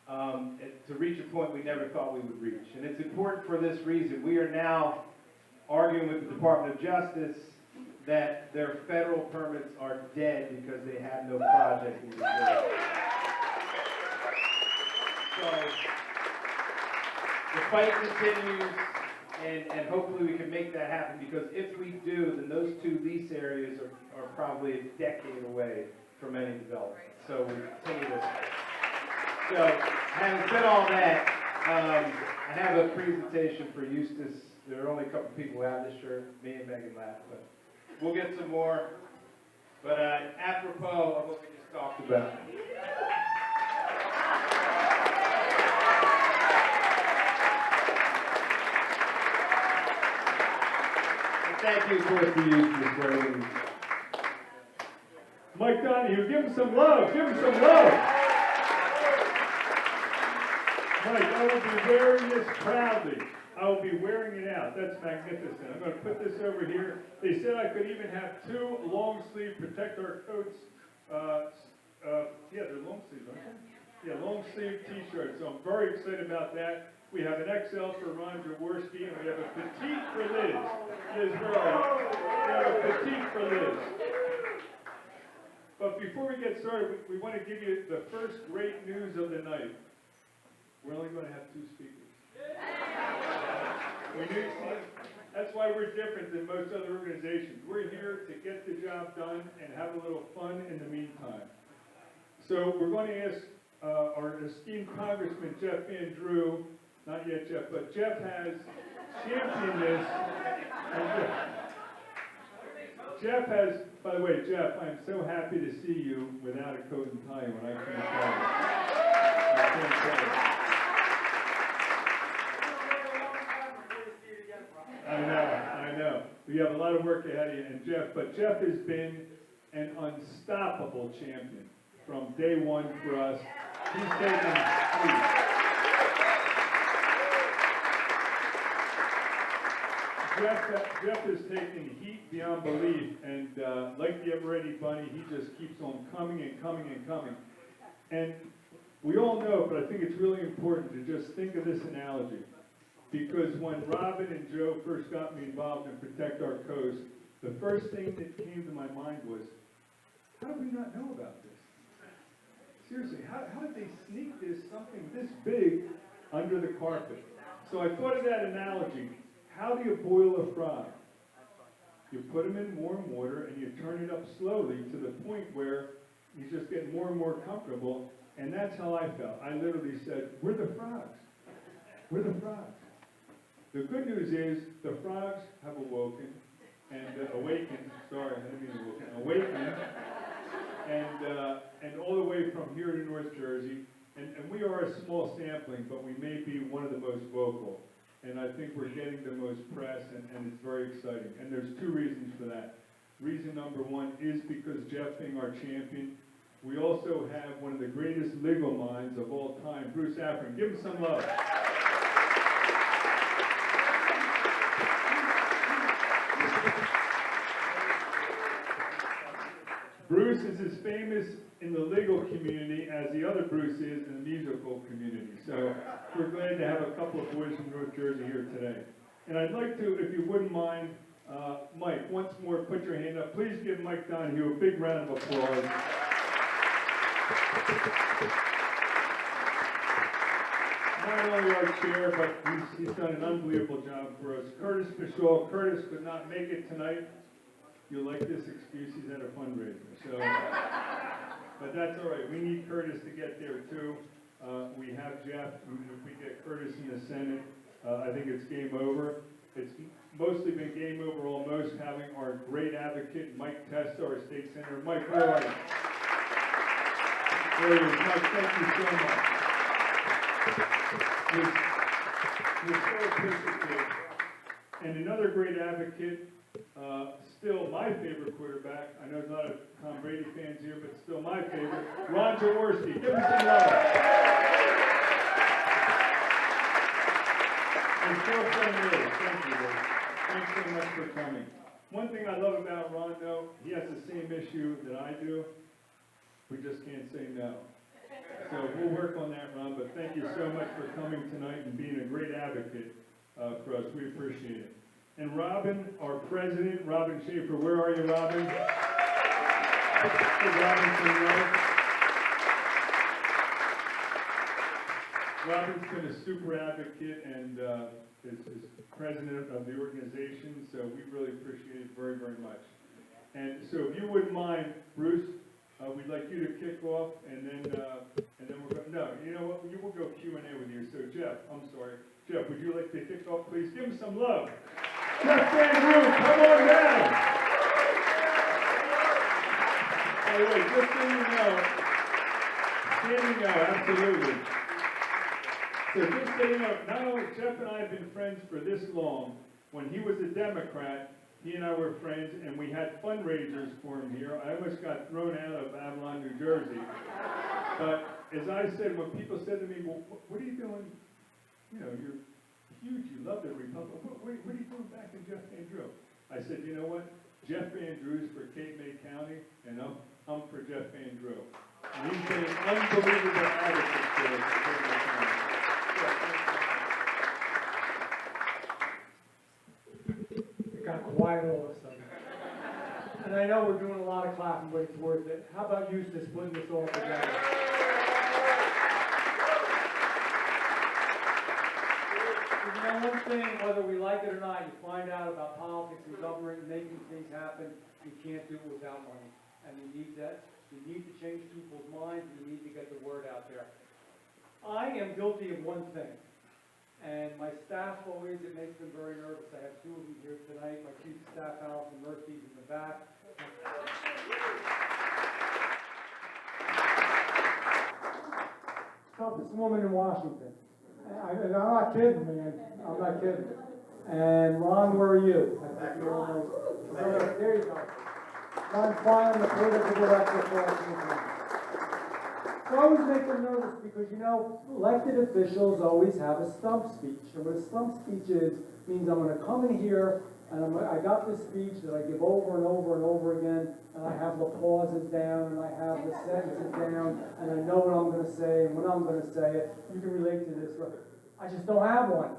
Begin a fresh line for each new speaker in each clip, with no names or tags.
to reach a point we never thought we would reach. And it's important for this reason. We are now arguing with the Department of Justice that their federal permits are dead because they have no project in New Jersey. So the fight continues, and hopefully we can make that happen, because if we do, then those two lease areas are probably a decade away from any development. So we continue this fight. So having said all that, I have a presentation for Eustace. There are only a couple people who have this shirt, me and Meghan Lapp, but we'll get some more. But apropos of what we just talked about. And thank you, of course, to Eustace Brady.
Mike Donohue, give him some love, give him some love. Mike, I will be wearing this proudly. I will be wearing it out. That's magnificent. I'm going to put this over here. They said I could even have two long sleeve protect our coats. Yeah, they're long sleeve, aren't they? Yeah, long sleeve t-shirts. So I'm very excited about that. We have an XL for Ron Jaworski, and we have a petite for Liz. Liz Burrow. We have a petite for Liz. But before we get started, we want to give you the first great news of the night. We're only going to have two speakers. That's why we're different than most other organizations. We're here to get the job done and have a little fun in the meantime. So we're going to ask our esteemed Congressman Jeff Van Drew, not yet Jeff, but Jeff has championed this. Jeff has, by the way, Jeff, I'm so happy to see you without a coat and tie when I can't tell you. I can't tell you. I know. We have a lot of work ahead of you, and Jeff has been an unstoppable champion from day one for us. He's taken Jeff has taken heat beyond belief, and like the ever-ready bunny, he just keeps on coming and coming and coming. And we all know, but I think it's really important to just think of this analogy. Because when Robin and Joe first got me involved in Protect Our Coast, the first thing that came to my mind was, how did we not know about this? Seriously, how did they sneak something this big under the carpet? So I thought of that analogy. How do you boil a frog? You put them in warm water and you turn it up slowly to the point where you just get more and more comfortable, and that's how I felt. I literally said, we're the frogs. We're the frogs. The good news is the frogs have awoken and awakened, and all the way from here to North Jersey. And we are a small sampling, but we may be one of the most vocal. And I think we're getting the most press, and it's very exciting. And there's two reasons for that. Reason number one is because Jeff being our champion. We also have one of the greatest legal minds of all time, Bruce Afran. Give him some love. Bruce is as famous in the legal community as the other Bruce is in the musical community. So we're glad to have a couple of boys from North Jersey here today. And I'd like to, if you wouldn't mind, Mike, once more, put your hand up. Please give Mike Donohue a big round of applause. Not only our chair, but he's done an unbelievable job for us. Curtis Michaud. Curtis could not make it tonight. You'll like this excuse, he's at a fundraiser. So, but that's all right. We need Curtis to get there too. We have Jeff. If we get Curtis in the Senate, I think it's game over. It's mostly been game over almost having our great advocate, Mike Testa, our state senator. Mike, where are you? There he is. Mike, thank you so much. We're so appreciative. And another great advocate, still my favorite quarterback. I know there's a lot of Tom Brady fans here, but still my favorite, Ron Jaworski. Give him some love. And girlfriend Liz, thank you, Liz. Thanks so much for coming. One thing I love about Ron, though, he has the same issue that I do. We just can't say no. So we'll work on that, Ron, but thank you so much for coming tonight and being a great advocate for us. We appreciate it. And Robin, our president, Robin Shaffer, where are you, Robin? Hey, Robin from Rome. Robin's been a super advocate and is president of the organization, so we really appreciate it very, very much. And so if you wouldn't mind, Bruce, we'd like you to kick off, and then we're going, no, you know what, we will go Q&A with you. So Jeff, I'm sorry. Jeff, would you like to kick off, please? Give him some love. Jeff Van Drew, come on down. By the way, just so you know, absolutely. So just so you know, not only Jeff and I have been friends for this long, when he was a Democrat, he and I were friends, and we had fundraisers for him here. I almost got thrown out of Avalon, New Jersey. But as I said, when people said to me, well, what are you doing? You know, you're huge, you love the Republic. What are you doing back in Jeff Van Drew? I said, you know what? Jeff Van Drew's for Cape May County, and I'm for Jeff Van Drew. And he's been an unbelievable advocate for us for Cape May County.
Got quiet all of a sudden. And I know we're doing a lot of clapping, but it's worth it. How about Eustace putting this all together? You know, one thing, whether we like it or not, you find out about politics and government and making things happen, you can't do it without money. And you need that. You need to change people's minds. You need to get the word out there. I am guilty of one thing. And my staff always, it makes them very nervous. I have two of them here tonight. My chief of staff, Allison Murphy's in the back. Toughest woman in Washington. I'm not kidding, man. I'm not kidding. And Ron, where are you? There you go. Ron Klein, the political director for Washington. I always make them nervous because, you know, elected officials always have a stump speech. And what a stump speech is, means I'm going to come in here and I got this speech that I give over and over and over again, and I have the pauses down and I have the sentences down, and I know what I'm going to say and when I'm going to say it. You can relate to this. I just don't have one.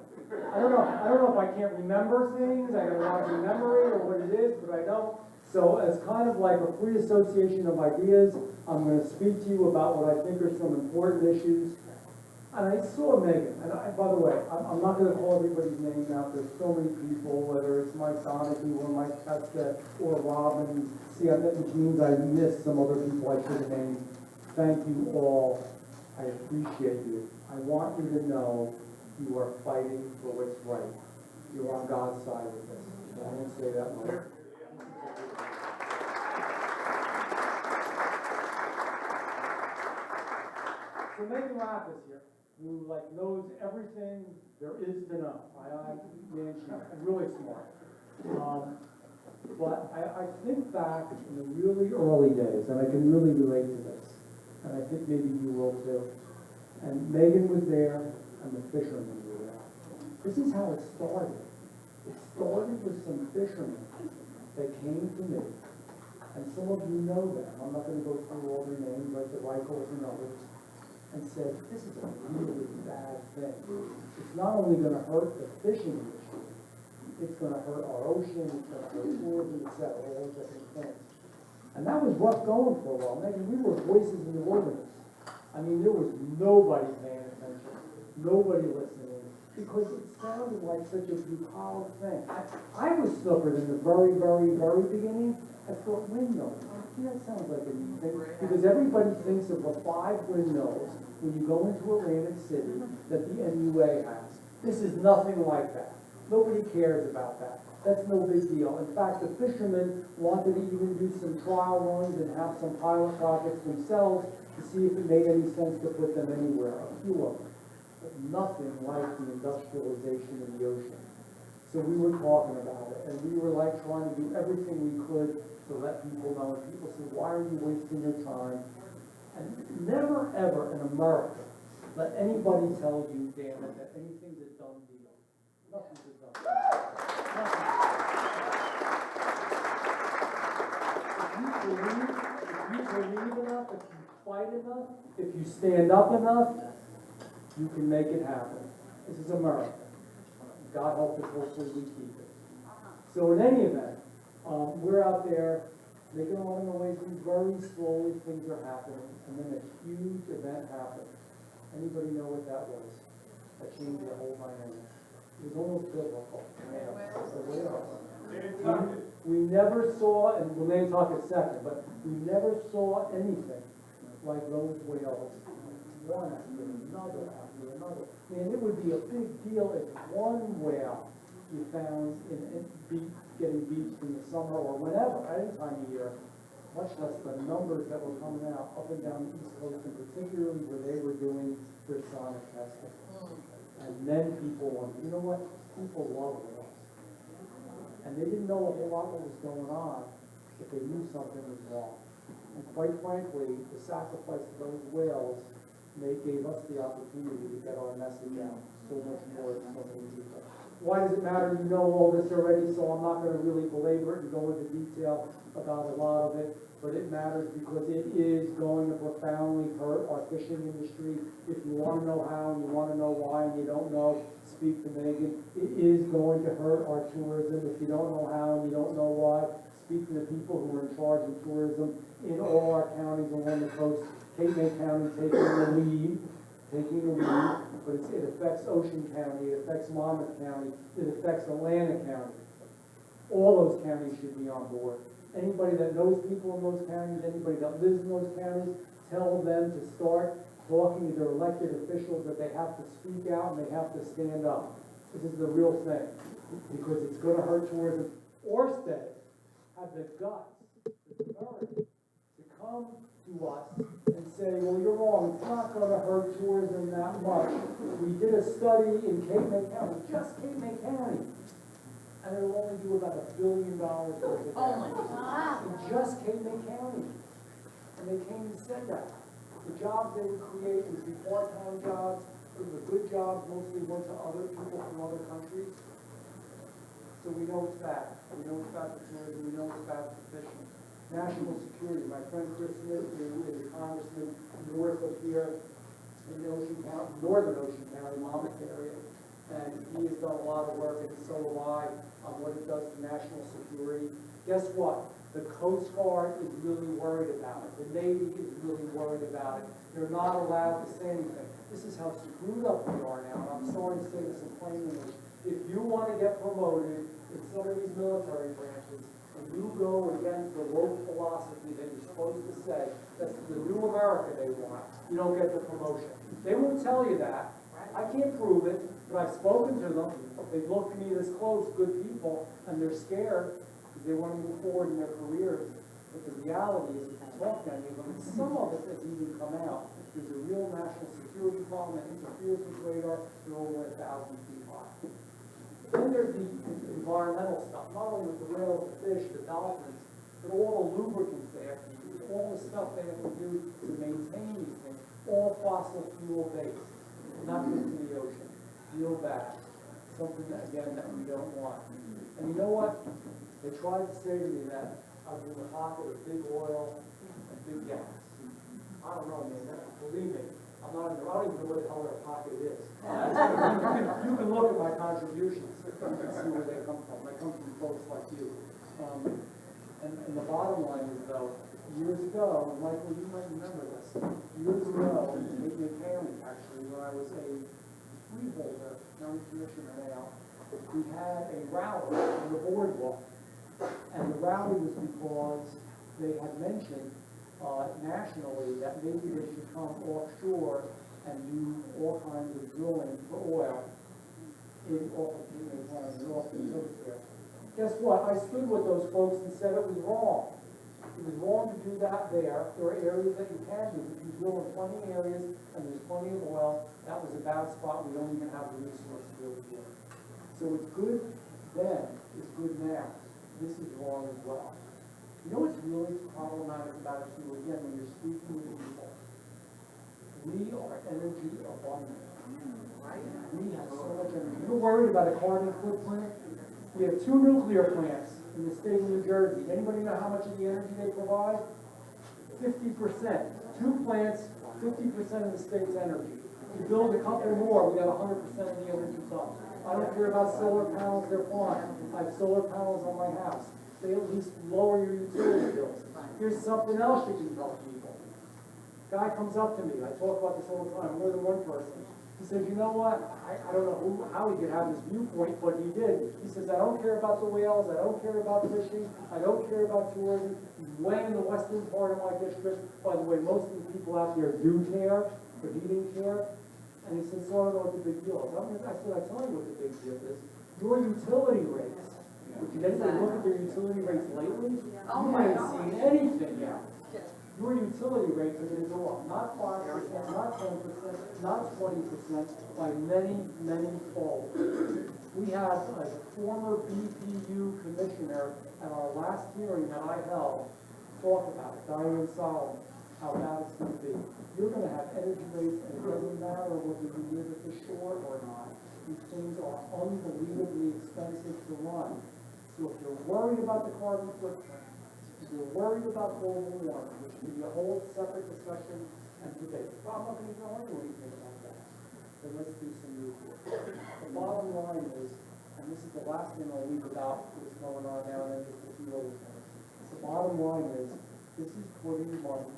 I don't know if I can't remember things, I got a lot of memory or what it is, but I don't. So as kind of like a free association of ideas, I'm going to speak to you about what I think are some important issues. And I saw Meghan, and by the way, I'm not going to call everybody's name out. There's so many people, whether it's Mike Donohue or Mike Pesca or Robin, which means I missed some other people I should have named. Thank you all. I appreciate you. I want you to know you are fighting for what's right. You're on God's side with this. And I didn't say that much. So Meghan Lapp is here, who knows everything there is to know. Man, she's really smart. But I think back in the really early days, and I can really relate to this, and I think maybe you will too. And Meghan was there, and the fishermen were there. This is how it started. It started with some fishermen that came to me, and some of you know them. I'm not going to go through all their names like the Reichels and others. And said, this is a really bad thing. It's not only going to hurt the fishing industry, it's going to hurt our ocean, it's going to hurt tourism, etc., all different things. And that was rough going for a while. Maybe we were voices in the wilderness. I mean, there was nobody paying attention, nobody listening, because it sounded like such a bucolic thing. I was suckered in the very, very, very beginning. I thought, windmills. That sounds like a neat thing. Because everybody thinks of the 5 windmills when you go into Atlantic City that the NUA has. This is nothing like that. Nobody cares about that. That's no big deal. In fact, the fishermen wanted to even do some trial runs and have some pilot projects themselves to see if it made any sense to put them anywhere. A few of them. But nothing like the industrialization of the ocean. So we were talking about it, and we were trying to do everything we could to let people know. And people said, why are you wasting your time? And never, ever in America let anybody tell you, damn it, that anything's a done deal. Nothing's a done deal. Nothing's a done deal. If you believe enough, if you fight enough, if you stand up enough, you can make it happen. This is America. God help us, hopefully we keep it. So in any event, we're out there making a lot of noise, and very slowly things are happening, and then a huge event happened. Anybody know what that was? That changed the whole dynamic. It was almost biblical. We never saw, and we'll name talk in a second, but we never saw anything like those whales, one after another after another. Man, it would be a big deal if one whale you found getting beached in the summer or whenever, any time of year, much less the numbers that were coming out up and down the East Coast, and particularly where they were doing their sonic testing. And then people wondered, you know what? People love whales. And they didn't know a whole lot what was going on, but they knew something was wrong. And quite frankly, the sacrifice of those whales, they gave us the opportunity to get our message out so much more to so many people. Why does it matter? You know all this already, so I'm not going to really belabor it and go into detail about a lot of it, but it matters because it is going to profoundly hurt our fishing industry. If you want to know how and you want to know why and you don't know, speak to Meghan. It is going to hurt our tourism. If you don't know how and you don't know why, speak to the people who are in charge of tourism in all our counties along the coast. Cape May County taking the lead, but it affects Ocean County, it affects Monmouth County, it affects Atlantic County. All those counties should be on board. Anybody that knows people in those counties, anybody that lives in those counties, tell them to start talking to their elected officials that they have to speak out and they have to stand up. This is the real thing, because it's going to hurt tourism. Orsted had the guts, the temerity, to come to us and say, well, you're wrong, it's not going to hurt tourism that much. We did a study in Cape May County, just Cape May County, and it'll only do about $1 billion worth of damage. In just Cape May County. And they came and said that. The jobs they would create would be part-time jobs, the good jobs mostly went to other people from other countries. So we know it's bad. We know it's bad for tourism, we know it's bad for fishing. National security. My friend Chris Smith, who is a congressman north of here in the Ocean County, northern Ocean County, Monmouth area, and he has done a lot of work, and so have I, on what it does to national security. Guess what? The Coast Guard is really worried about it. The Navy is really worried about it. They're not allowed to say anything. This is how screwed up we are now, and I'm sorry to say this in plain English. If you want to get promoted in some of these military branches, and you go against the woke philosophy that you're supposed to say, that's the new America they want, you don't get the promotion. They won't tell you that. I can't prove it, but I've spoken to them. They've looked at me this close, good people, and they're scared because they want to move forward in their careers. But the reality is, if you talk to any of them, some of it has even come out. There's a real national security problem that interferes with radar. They're over 1,000 feet high. Then there's the environmental stuff, not only with the whales, the fish, the dolphins, but all the lubricants they have to use, all the stuff they have to do to maintain these things, all fossil fuel based, not just in the ocean. Real bad. Something that, again, that we don't want. And you know what? They tried to say to me that I was in the pocket of big oil and big gas. I don't know, man. Believe me. I don't even know what the hell their pocket is. You can look at my contributions and see where they come from. They come from folks like you. And the bottom line is, though, years ago, and Michael, you might remember this, years ago, in Cape County, actually, when I was a freeholder, county commissioner now, we had a rally on the boardwalk. And the rally was because they had mentioned nationally that maybe they should come offshore and do all kinds of drilling for oil in off of the off the coast there. Guess what? I stood with those folks and said it was wrong. It was wrong to do that there. There are areas that you can do. If you drill in plenty of areas and there's plenty of oil, that was a bad spot. We don't even have the resource to do it here. So it's good then, it's good now. This is wrong as well. You know what's really problematic about it too, again, when you're speaking with people? We are energy abundant. We have so much energy. You're worried about a carbon footprint? We have 2 nuclear plants in the state of New Jersey. Anybody know how much of the energy they provide? 50%. 2 plants, 50% of the state's energy. You build a couple more, we got 100% of the energy done. I don't care about solar panels, they're fine. I have solar panels on my house. They at least lower your utility bills. Here's something else you can tell people. Guy comes up to me, I talk about this all the time, more than one person. He says, you know what, I don't know how he could have this viewpoint, but he did. He says, I don't care about the whales, I don't care about fishing, I don't care about tourism. He's way in the western part of my district. By the way, most of the people out there do care, but he didn't care. And he said, so I don't know what the big deal is. I said, I tell you what the big deal is. Your utility rates. Did anybody look at their utility rates lately? You haven't seen anything yet. Your utility rates are going to go up, not 5%, not 10%, not 20%, by many, many fold. We had a former BPU commissioner at our last hearing that I held talk about it, Diane Solomon, how bad it's going to be. You're going to have energy rates, and it doesn't matter whether you live at the shore or not. These things are unbelievably expensive to run. So if you're worried about the carbon footprint, if you're worried about global warming, which can be a whole separate discussion and debate, well, I'm not going to go into anything about that. Then let's do some nuclear. The bottom line is, and this is the last thing I'll leave about what's going on now, and then just a few other things. The bottom line is, this is putting money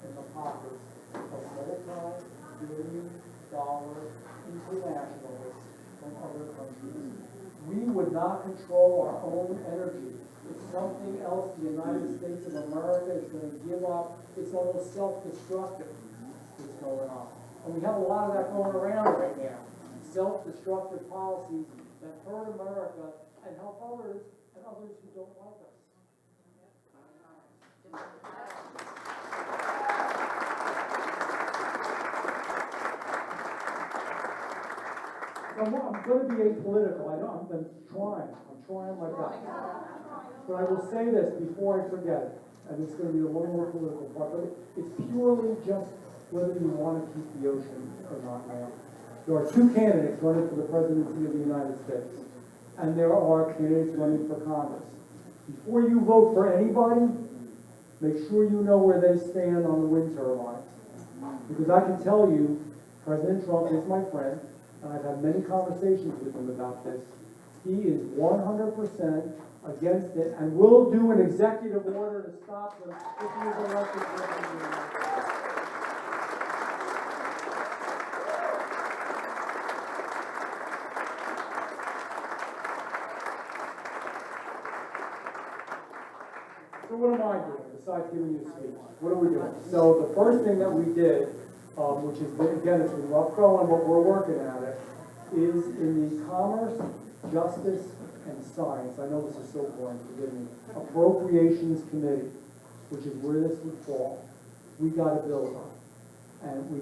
in the pockets of multi-billion-dollar internationalists from other countries. We would not control our own energy. It's something else the United States of America is going to give up. It's almost self-destructive that's going on. And we have a lot of that going around right now. Self-destructive policies that hurt America and help others, and others who don't like us. I'm going to be apolitical. I'm trying my best. But I will say this before I forget it, and it's going to be a little more political part, but it's purely just whether you want to keep the ocean or not now. There are 2 candidates running for the presidency of the United States, and there are candidates running for Congress. Before you vote for anybody, make sure you know where they stand on the wind turbines. Because I can tell you, President Trump is my friend, and I've had many conversations with him about this. He is 100% against it, and will do an executive order to stop them if he is elected president of the United States. So what am I doing besides giving you a speech? What are we doing? So the first thing that we did, which is, again, it's a rough going, but we're working at it, is in the Commerce, Justice, and Science, I know this is so boring, forgive me, Appropriations Committee, which is where this would fall. We got a bill done. And we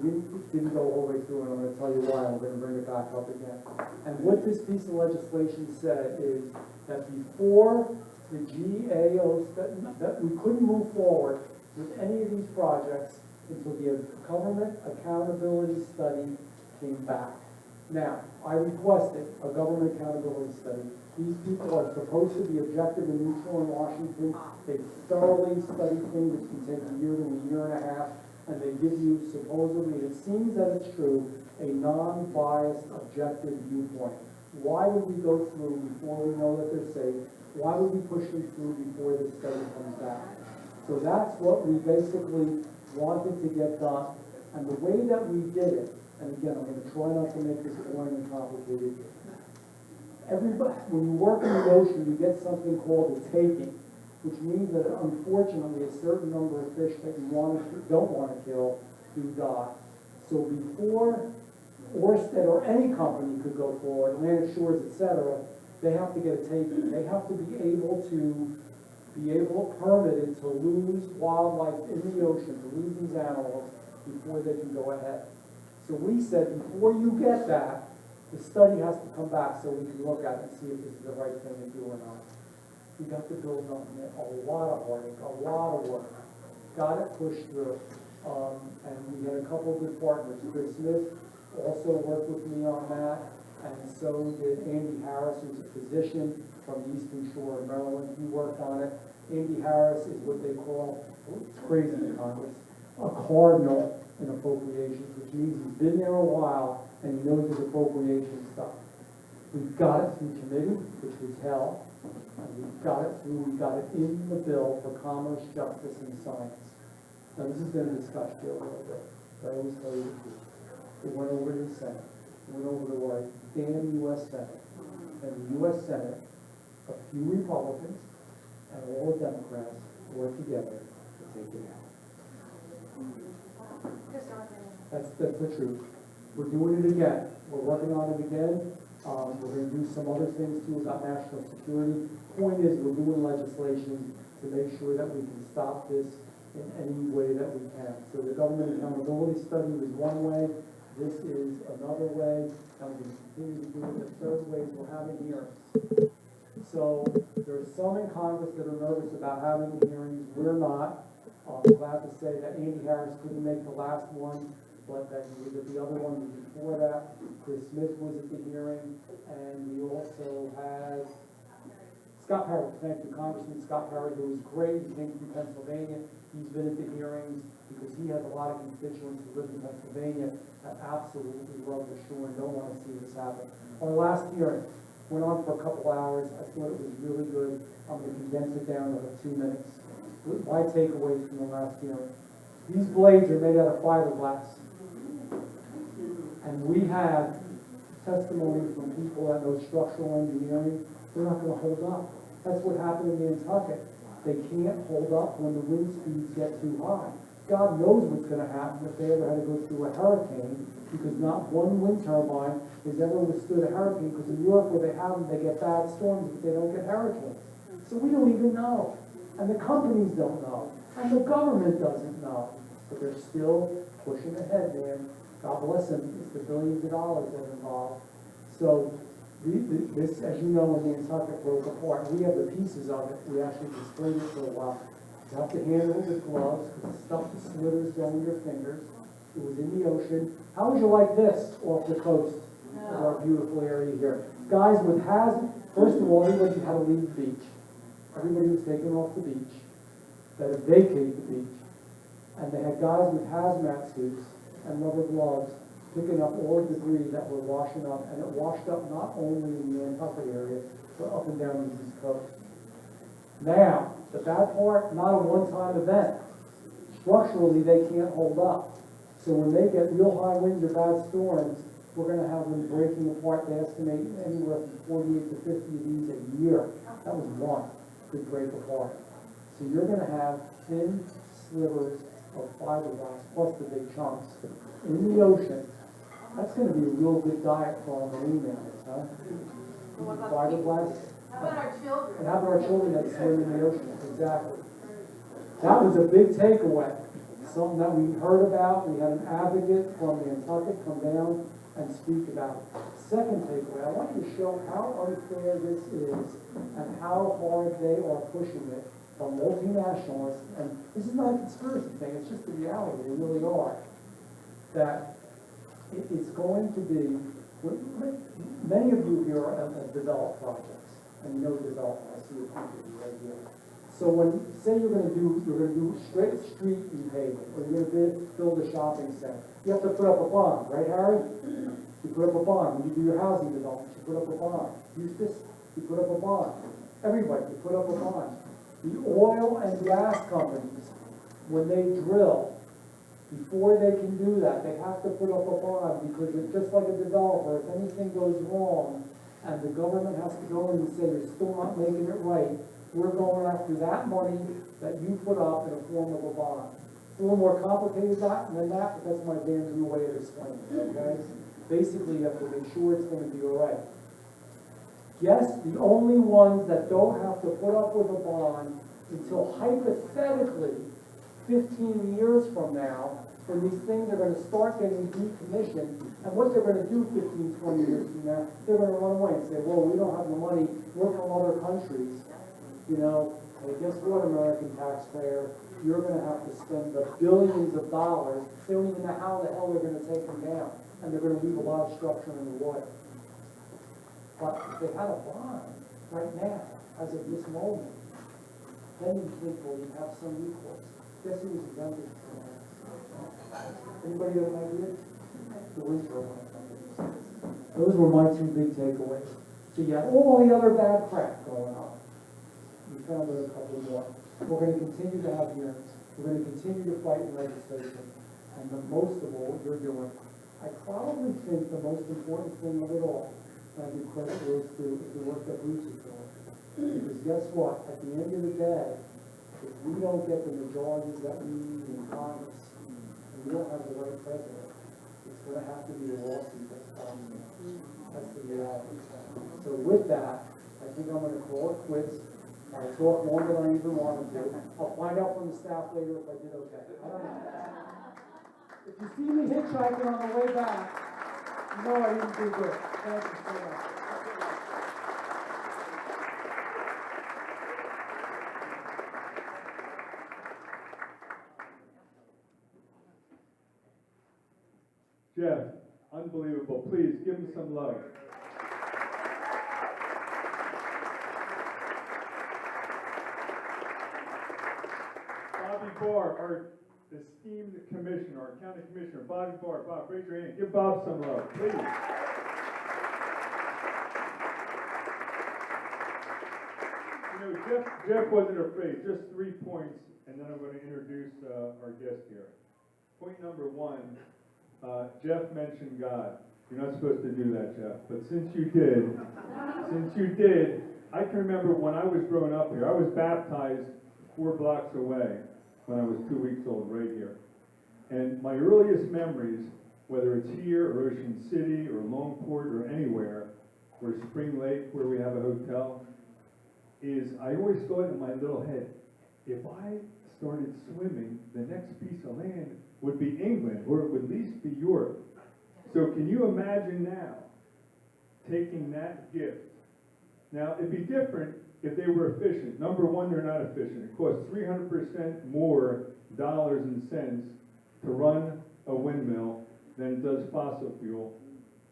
didn't go all the way through, and I'm going to tell you why. I'm going to bring it back up again. And what this piece of legislation said is that before the GAOs, that we couldn't move forward with any of these projects until the government accountability study came back. Now, I requested a government accountability study. These people are supposed to be objective and neutral in Washington. They thoroughly study things that can take a year to a year and a half, and they give you supposedly, it seems that it's true, a non-biased, objective viewpoint. Why would we go through before we know that they're safe? Why would we push them through before the study comes back? So that's what we basically wanted to get done. And the way that we did it, and again, I'm going to try not to make this boring and complicated. Everybody, when you work in the ocean, you get something called a taking, which means that unfortunately a certain number of fish that you don't want to kill do die. So before Orsted or any company could go forward, Atlantic Shores, etc., they have to get a taking. They have to be able to permit it to lose wildlife in the ocean, to lose these animals before they can go ahead. So we said, before you get that, the study has to come back so we can look at it and see if this is the right thing to do or not. We got the bill done, a lot of heartache, a lot of work. Got it pushed through. And we had a couple of good partners. Chris Smith also worked with me on that, and so did Andy Harris, who's a physician. from the Eastern Shore of Maryland. He worked on it. Andy Harris is what they call, it's crazy in Congress, a cardinal in appropriations, which means he's been there a while and he knows his appropriation stuff. We've got it through committee, which was hell, and we got it in the bill for commerce, justice, and science. Now, this has been a discussion here a little bit, but I always tell you the truth. It went over to the Senate, it went over to our damn U.S. Senate, and the U.S. Senate, a few Republicans and all the Democrats worked together to take it out. That's the truth. We're doing it again. We're working on it again. We're going to do some other things too about national security. Point is, we're doing legislation to make sure that we can stop this in any way that we can. So the government accountability study was one way. This is another way, and we're going to continue to do it. The third way is we're having hearings. So there's some in Congress that are nervous about having hearings. We're not. I'm glad to say that Andy Harris couldn't make the last one, but that he was at the other one before that. Chris Smith was at the hearing, and we also had Scott Perry. Thank you, Congressman Scott Perry, who was great. He came from Pennsylvania. He's been at the hearings because he has a lot of constituents who live in Pennsylvania that absolutely love the shore and don't want to see this happen. Our last hearing went on for a couple hours. I thought it was really good. I'm going to condense it down to 2 minutes. My takeaways from the last hearing. These blades are made out of fiberglass. And we have testimony from people that know structural engineering. They're not going to hold up. That's what happened in Nantucket. They can't hold up when the wind speeds get too high. God knows what's going to happen if they ever had to go through a hurricane, because not one wind turbine has ever withstood a hurricane, because in Europe where they have them, they get bad storms, but they don't get hurricanes. So we don't even know. And the companies don't know. And the government doesn't know. But they're still pushing ahead, man. God bless them. It's the billions of dollars that are involved. So this, as you know, when Nantucket broke apart, we have the pieces of it. We actually displayed it for a while. You have to handle it with gloves, because the stuff that slithers down your fingers. It was in the ocean. How would you like this off the coast of our beautiful area here? Guys with first of all, everybody had to leave the beach. Everybody was taken off the beach, that had vacated the beach. And they had guys with hazmat suits and rubber gloves picking up all the debris that were washing up, and it washed up not only in the Nantucket area, but up and down the East Coast. Now, the bad part, not a one-time event. Structurally, they can't hold up. So when they get real high winds or bad storms, we're going to have them breaking apart. They estimate anywhere from 48 to 50 of these a year. That was one could break apart. So you're going to have thin slivers of fiberglass plus the big chunks in the ocean. That's going to be a real good diet for our marine mammals, huh? Fiberglass.
How about our children?
And how about our children that swim in the ocean? Exactly. That was a big takeaway. Something that we heard about. We had an advocate from Nantucket come down and speak about it. Second takeaway, I want you to show how unfair this is and how hard they are pushing it from multinationalists. And this is not a conspiracy thing, it's just the reality, they really are. That it's going to be, many of you here have developed projects, and you know development, I see your company right here. So when, say you're going to do straight street repaving, or you're going to build a shopping center, you have to put up a bond, right, Harry? You put up a bond. When you do your housing development, you put up a bond. Eustace, you put up a bond. Everybody, you put up a bond. The oil and gas companies, when they drill, before they can do that, they have to put up a bond, because it's just like a developer. If anything goes wrong, and the government has to go in and say, you're still not making it right, we're going after that money that you put up in a form of a bond. It's a little more complicated than that, but that's my Van Drew way of explaining it, okay? Basically, you have to make sure it's going to be all right. Yes, the only ones that don't have to put up with a bond until hypothetically 15 years from now, when these things are going to start getting decommissioned, and what they're going to do 15, 20 years from now, they're going to run away and say, well, we don't have the money, we're from other countries. You know, hey, guess what, American taxpayer? You're going to have to spend the billions of dollars. They don't even know how the hell they're going to take them down. And they're going to leave a lot of structure in the water. But if they had a bond, right now, as of this moment, then you think, well, you have some recourse. Guess who was the youngest? Anybody have an idea? The Winsboro one. Those were my two big takeaways. So you had all the other bad crap going on. We found out a couple more. We're going to continue to have hearings. We're going to continue to fight in legislation. And the most of all, what you're doing, I probably think the most important thing of it all, and I give credit goes to the work that Bruce is doing. Because guess what? At the end of the day, if we don't get the majorities that we need in Congress, and we don't have the right president, it's going to have to be a lawsuit that's possible. That's the reality. So with that, I think I'm going to call it quits. I talked longer than I even wanted to. I'll find out from the staff later if I did okay. I don't know. If you see me hitchhiking on the way back, you know I didn't do good. Thank you so much.
Jeff, unbelievable. Please, give him some love. Bobby Barr, our esteemed commissioner, our county commissioner, Bobby Barr. Bob, raise your hand. Give Bob some love, please. You know, Jeff wasn't afraid. Just 3 points, and then I'm going to introduce our guest here. Point number one, Jeff mentioned God. You're not supposed to do that, Jeff. But since you did, I can remember when I was growing up here, I was baptized 4 blocks away when I was 2 weeks old, right here. And my earliest memories, whether it's here or Ocean City or Longport or anywhere, or Spring Lake where we have a hotel, is I always thought in my little head, if I started swimming, the next piece of land would be England, or it would at least be Europe. So can you imagine now taking that gift? Now, it'd be different if they were efficient. Number one, they're not efficient. It costs 300% more dollars and cents to run a windmill than it does fossil fuel.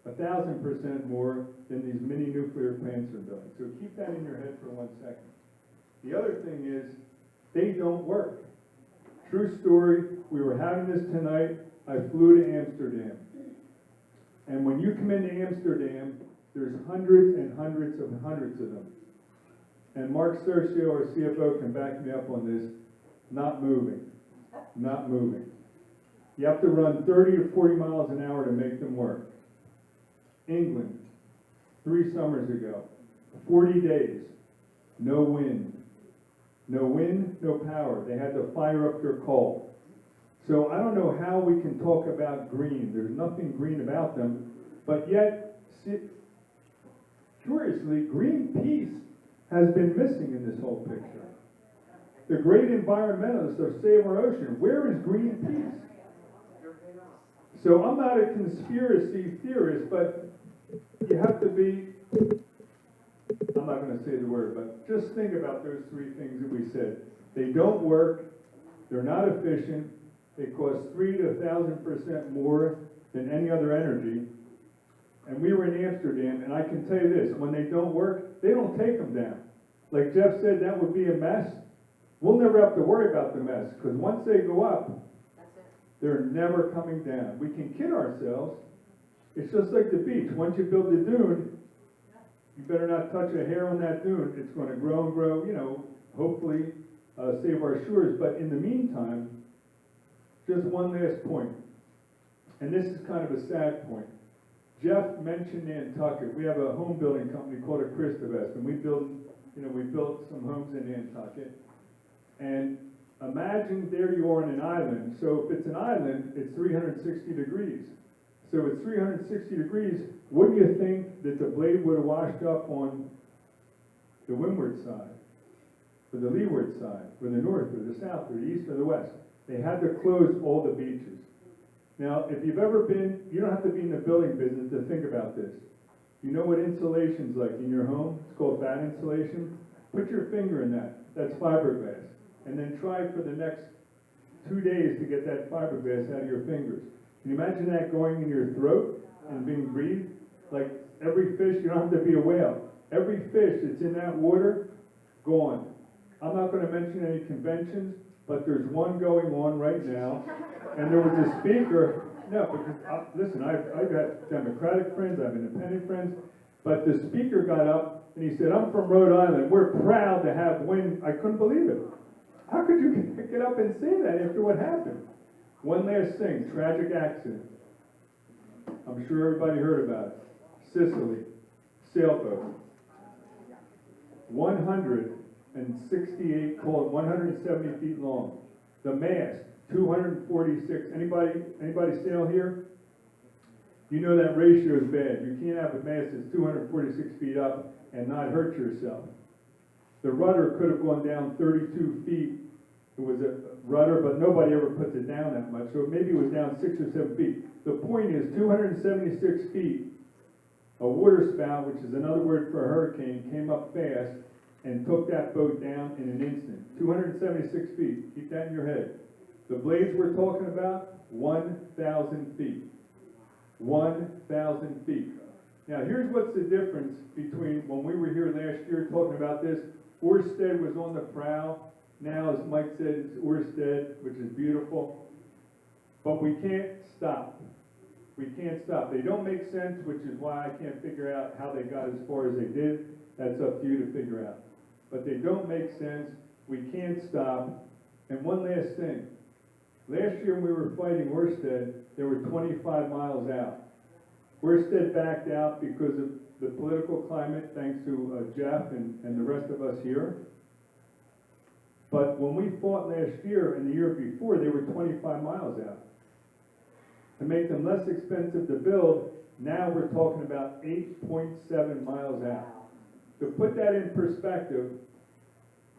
1,000% more than these mini nuclear plants are building. So keep that in your head for 1 second. The other thing is, they don't work. True story, we were having this tonight. I flew to Amsterdam. And when you come into Amsterdam, there's hundreds and hundreds of them. And Mark Sergio, our CFO, can back me up on this. Not moving. Not moving. You have to run 30 to 40 miles an hour to make them work. England, 3 summers ago, 40 days, no wind. No wind, no power. They had to fire up their coal. So I don't know how we can talk about green. There's nothing green about them. But yet, curiously, Greenpeace has been missing in this whole picture. The great environmentalists of Save Our Ocean, where is Greenpeace? So I'm not a conspiracy theorist, but you have to be, I'm not going to say the word, but just think about those 3 things that we said. They don't work, they're not efficient, they cost 3,000 to 1,000% more than any other energy. And we were in Amsterdam, and I can tell you this, when they don't work, they don't take them down. Like Jeff said, that would be a mess. We'll never have to worry about the mess, because once they go up, they're never coming down. We can kid ourselves. It's just like the beach. Once you build the dune, you better not touch a hair on that dune. It's going to grow and grow, you know, hopefully save our shores. But in the meantime, just one last point. And this is kind of a sad point. Jeff mentioned Nantucket. We have a home building company called Christovest, and we built some homes in Nantucket. And imagine there you are on an island. So if it's an island, it's 360 degrees. So it's 360 degrees. Wouldn't you think that the blade would have washed up on the windward side, or the leeward side, or the north, or the south, or the east, or the west? They had to close all the beaches. Now, if you've ever been, you don't have to be in the building business to think about this. You know what insulation's like in your home? It's called bat insulation. Put your finger in that. That's fiberglass. And then try for the next 2 days to get that fiberglass out of your fingers. Can you imagine that going in your throat and being breathed? Like every fish, you don't have to be a whale. Every fish that's in that water, gone. I'm not gonna mention any conventions, but there's one going on right now, and there was a speaker, no, because, listen, I've got Democratic friends, I have independent friends, but the speaker got up and he said, I'm from Rhode Island, we're proud to have wind. I couldn't believe it. How could you get up and say that after what happened? One last thing, tragic accident. I'm sure everybody heard about it. Sicily, sailboat. 168, call it 170 feet long. The mast, 246. Anybody sail here? You know that ratio is bad. You can't have a mast that's 246 feet up and not hurt yourself. The rudder could have gone down 32 feet. It was a rudder, but nobody ever puts it down that much, so maybe it was down 6 or 7 feet. The point is, 276 feet, a water spout, which is another word for a hurricane, came up fast and took that boat down in an instant. 276 feet, keep that in your head. The blades we're talking about, 1,000 feet. 1,000 feet. Now, here's what's the difference between when we were here last year talking about this. Orsted was on the prow. Now, as Mike said, it's Orsted, which is beautiful. But we can't stop. We can't stop. They don't make sense, which is why I can't figure out how they got as far as they did. That's up to you to figure out. But they don't make sense. We can't stop. And one last thing. Last year when we were fighting Orsted, they were 25 miles out. Orsted backed out because of the political climate, thanks to Jeff and the rest of us here. But when we fought last year and the year before, they were 25 miles out. To make them less expensive to build, now we're talking about 8.7 miles out. To put that in perspective,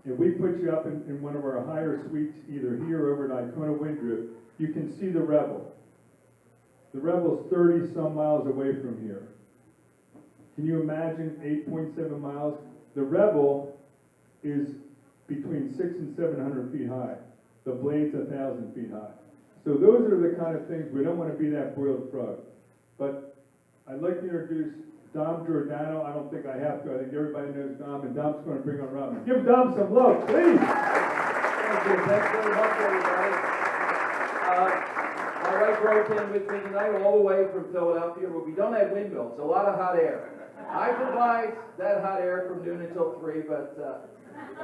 if we put you up in one of our higher suites, either here or over at ICONA Windrift, you can see the Rebel. The Rebel's 30 some miles away from here. Can you imagine 8.7 miles? The Rebel is between 600 and 700 feet high. The blade's 1,000 feet high. So those are the kind of things, we don't want to be that boiled frog. But I'd like to introduce Dom Giordano. I don't think I have to. I think everybody knows Dom, and Dom's going to bring on Robin. Give Dom some love, please.
Thank you. Thanks very much, everybody. My wife rode in with me tonight all the way from Philadelphia, where we don't have windmills, a lot of hot air. I provide that hot air from noon until 3, but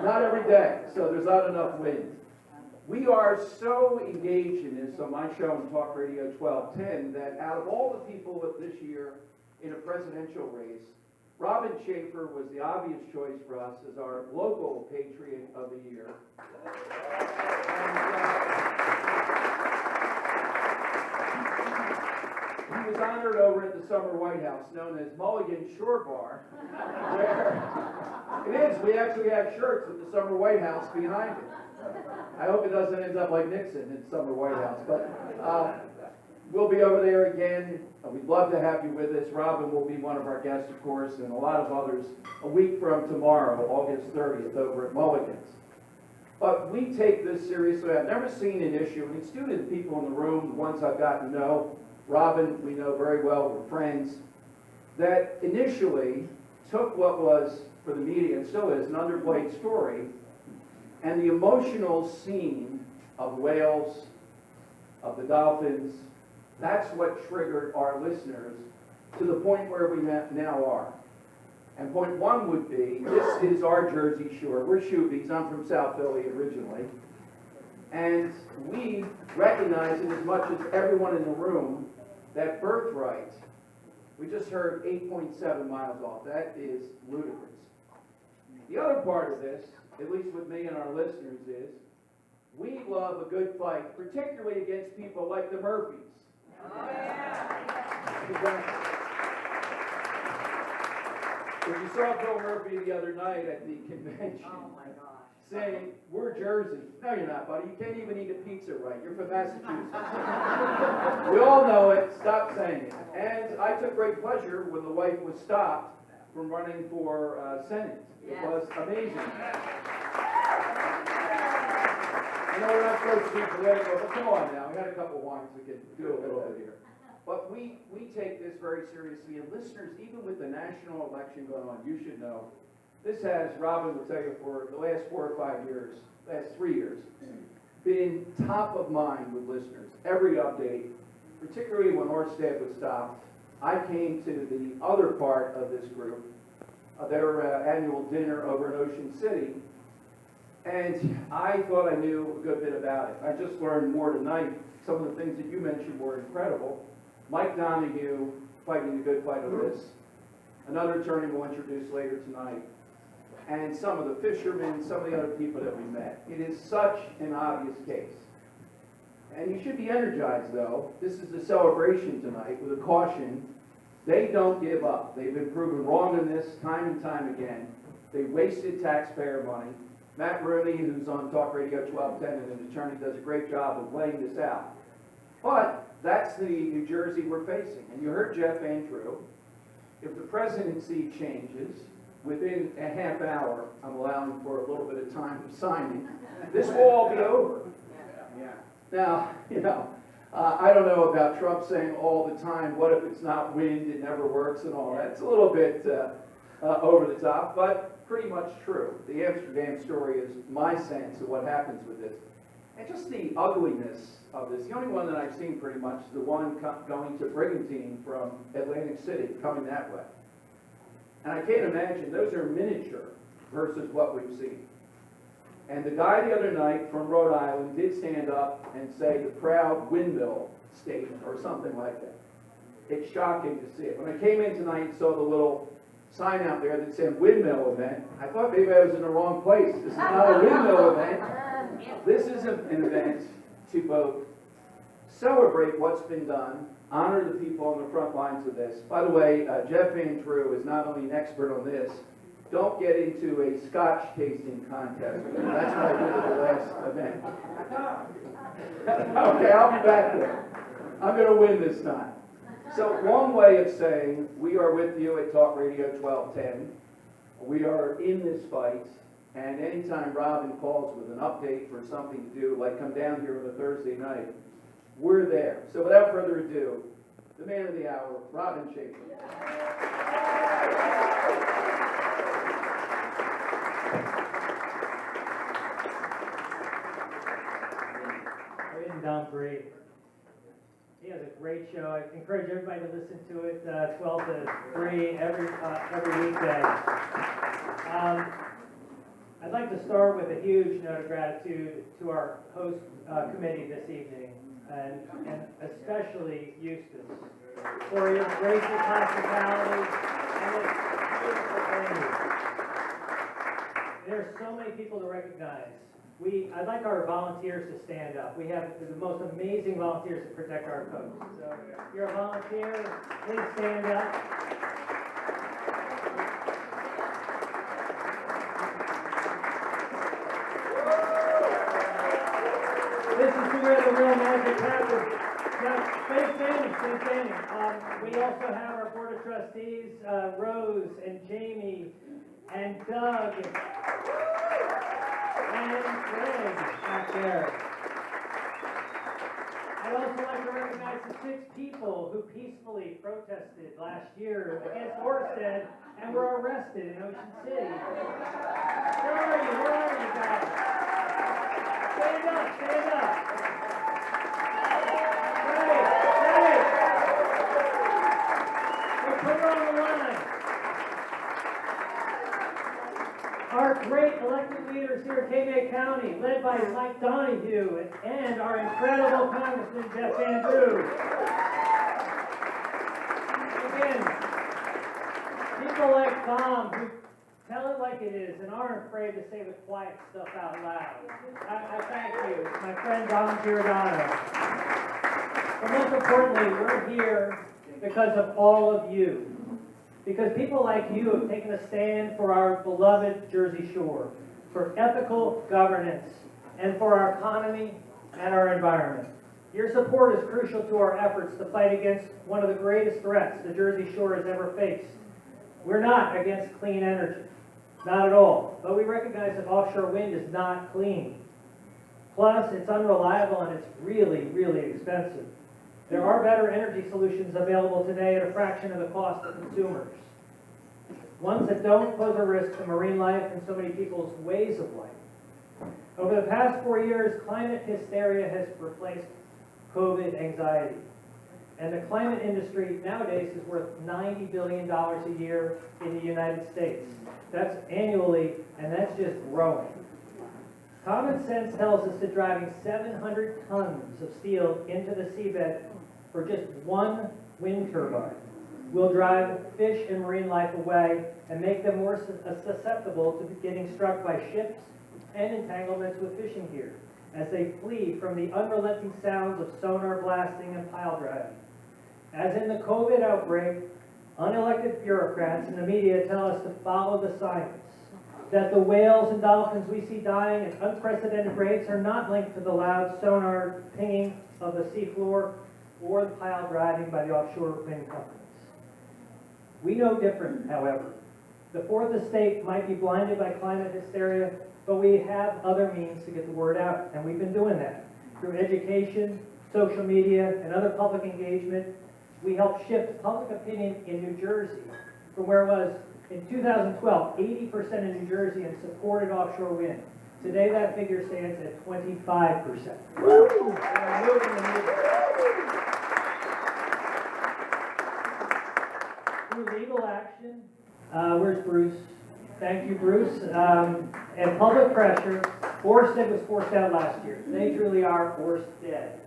not every day, so there's not enough wind. We are so engaged in this on my show on Talk Radio 1210 that out of all the people this year in a presidential race, Robin Shaffer was the obvious choice for us as our local Patriot of the Year. He was honored over at the Summer White House, known as Mulligan Shore Bar, where it is, we actually have shirts with the Summer White House behind it. I hope it doesn't end up like Nixon at Summer White House, but we'll be over there again. We'd love to have you with us. Robin will be one of our guests, of course, and a lot of others a week from tomorrow, August 30th, over at Mulligan's. But we take this seriously. I've never seen an issue, and it's due to the people in the room, the ones I've gotten to know. Robin, we know very well, we're friends, that initially took what was, for the media, and still is, an underplayed story, and the emotional scene of whales, of the dolphins, that's what triggered our listeners to the point where we now are. And point one would be, this is our Jersey Shore. We're Shoobies. I'm from South Philly originally. And we recognize it as much as everyone in the room, that birthright, we just heard 8.7 miles off. That is ludicrous. The other part of this, at least with me and our listeners, is we love a good fight, particularly against people like the Murphys. Oh, yeah. If you saw Bill Murphy the other night at the convention, oh my gosh, saying, we're Jersey. No, you're not, buddy. You can't even eat a pizza right. You're from Massachusetts. We all know it. Stop saying it. And I took great pleasure when the wife was stopped from running for Senate. It was amazing. I know we're not supposed to be political, but come on now. We had a couple wines we could do a little bit here. But we take this very seriously, and listeners, even with the national election going on, you should know, this has, Robin will tell you, for the last 4 or 5 years, last 3 years, been top of mind with listeners. Every update, particularly when Orsted was stopped, I came to the other part of this group, their annual dinner over in Ocean City, and I thought I knew a good bit about it. I just learned more tonight. Some of the things that you mentioned were incredible. Mike Donohue fighting the good fight of this. Another attorney we'll introduce later tonight. And some of the fishermen, some of the other people that we met. It is such an obvious case. And you should be energized, though. This is a celebration tonight with a caution. They don't give up. They've been proven wrong in this time and time again. They wasted taxpayer money. Matt Rooney, who's on Talk Radio 1210 and an attorney, does a great job of laying this out. But that's the New Jersey we're facing. And you heard Jeff Van Drew. If the presidency changes, within a half hour, I'm allowing for a little bit of time of signing, this will all be over. Now, I don't know about Trump saying all the time, what if it's not wind, it never works and all that. It's a little bit over the top, but pretty much true. The Amsterdam story is my sense of what happens with this. And just the ugliness of this. The only one that I've seen pretty much is the one going to Brigantine from Atlantic City, coming that way. And I can't imagine, those are miniature versus what we've seen. And the guy the other night from Rhode Island did stand up and say the proud windmill state or something like that. It's shocking to see it. When I came in tonight and saw the little sign out there that said windmill event, I thought maybe I was in the wrong place. This is not a windmill event. This is an event to both celebrate what's been done, honor the people on the front lines of this. By the way, Jeff Van Drew is not only an expert on this, don't get into a scotch tasting contest. That's what I did at the last event. Okay, I'll be back there. I'm going to win this time. So, long way of saying, we are with you at Talk Radio 1210. We are in this fight, and anytime Robin calls with an update for something to do, like come down here on a Thursday night, we're there. So without further ado, the man of the hour, Robin Shaffer.
Written down great. He has a great show. I encourage everybody to listen to it 12 to 3 every weekday. I'd like to start with a huge note of gratitude to our host committee this evening, and especially Eustace, for your gracious hospitality and this beautiful venue. There are so many people to recognize. I'd like our volunteers to stand up. We have the most amazing volunteers to protect our coast. So if you're a volunteer, please stand up. This is where the real magic happens. Now, stay standing. We also have our Board of Trustees, Rose and Jamie and Doug and Greg back there. I'd also like to recognize the 6 people who peacefully protested last year against Orsted and were arrested in Ocean City. Where are you? Where are you guys? Stand up, stand up. Hey. We'll put her on the line. Our great elected leaders here in CapeGOP County, led by Mike Donohue and our incredible Congressman Jeff Van Drew. Again, people like Dom, who tell it like it is and aren't afraid to say the quiet stuff out loud. I thank you, my friend Dom Giordano. But most importantly, we're here because of all of you. Because people like you have taken a stand for our beloved Jersey Shore, for ethical governance, and for our economy and our environment. Your support is crucial to our efforts to fight against one of the greatest threats the Jersey Shore has ever faced. We're not against clean energy, not at all, but we recognize that offshore wind is not clean. Plus, it's unreliable and it's really, really expensive. There are better energy solutions available today at a fraction of the cost to consumers. Ones that don't pose a risk to marine life and so many people's ways of life. Over the past 4 years, climate hysteria has replaced COVID anxiety. And the climate industry nowadays is worth $90 billion a year in the United States. That's annually, and that's just growing. Common sense tells us that driving 700 tons of steel into the seabed for just one wind turbine will drive fish and marine life away and make them more susceptible to getting struck by ships and entanglements with fishing gear as they flee from the unrelenting sounds of sonar blasting and pile driving. As in the COVID outbreak, unelected bureaucrats in the media tell us to follow the science, that the whales and dolphins we see dying at unprecedented rates are not linked to the loud sonar pinging of the seafloor or the pile driving by the offshore wind companies. We know different, however. The fourth estate might be blinded by climate hysteria, but we have other means to get the word out, and we've been doing that. Through education, social media, and other public engagement, we helped shift public opinion in New Jersey from where it was in 2012, 80% of New Jerseyans supported offshore wind. Today that figure stands at 25%. We're moving the needle. Through legal action, where's Bruce? Thank you, Bruce. And public pressure, Orsted was forced out last year. They truly are Orsted.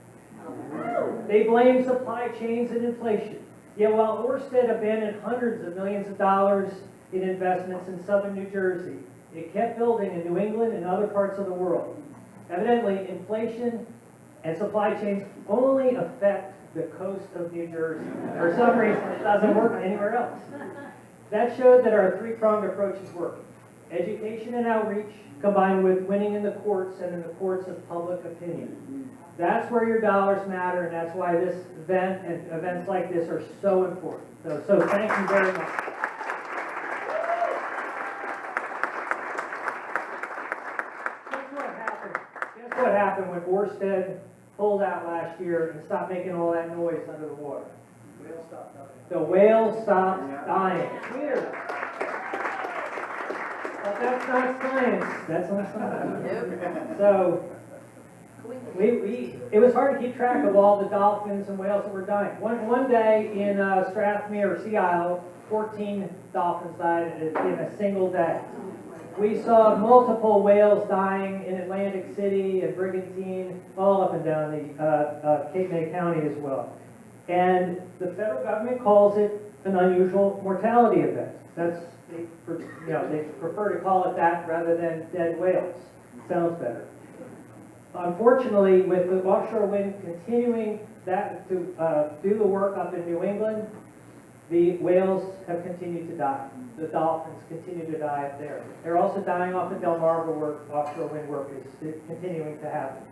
They blame supply chains and inflation. Yet while Orsted abandoned hundreds of millions of dollars in investments in southern New Jersey, it kept building in New England and other parts of the world. Evidently, inflation and supply chains only affect the coast of New Jersey. For some reason, it doesn't work anywhere else. That showed that our three-pronged approach is working. Education and outreach, combined with winning in the courts and in the courts of public opinion. That's where your dollars matter, and that's why this event and events like this are so important. So thank you very much. Guess what happened when Orsted pulled out last year and stopped making all that noise under the water? The whales stopped dying. Weird. But that's not science. That's not science. So it was hard to keep track of all the dolphins and whales that were dying. One day in Strathmere or Sea Isle, 14 dolphins died in a single day. We saw multiple whales dying in Atlantic City and Brigantine, all up and down the Cape May County as well. And the federal government calls it an unusual mortality event. They prefer to call it that rather than dead whales. Sounds better. Unfortunately, with the offshore wind continuing to do the work up in New England, the whales have continued to die. The dolphins continue to die up there. They're also dying off the Delmarva where offshore wind work is continuing to happen.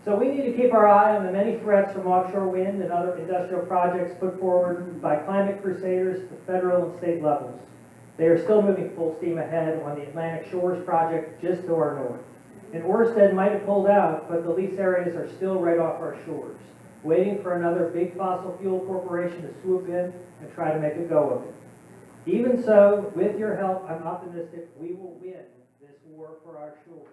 So we need to keep our eye on the many threats from offshore wind and other industrial projects put forward by climate crusaders at the federal and state levels. They are still moving full steam ahead on the Atlantic Shores project just to our north. And Orsted might have pulled out, but the lease areas are still right off our shores, waiting for another big fossil fuel corporation to swoop in and try to make a go of it. Even so, with your help, I'm optimistic we will win this war for our shores.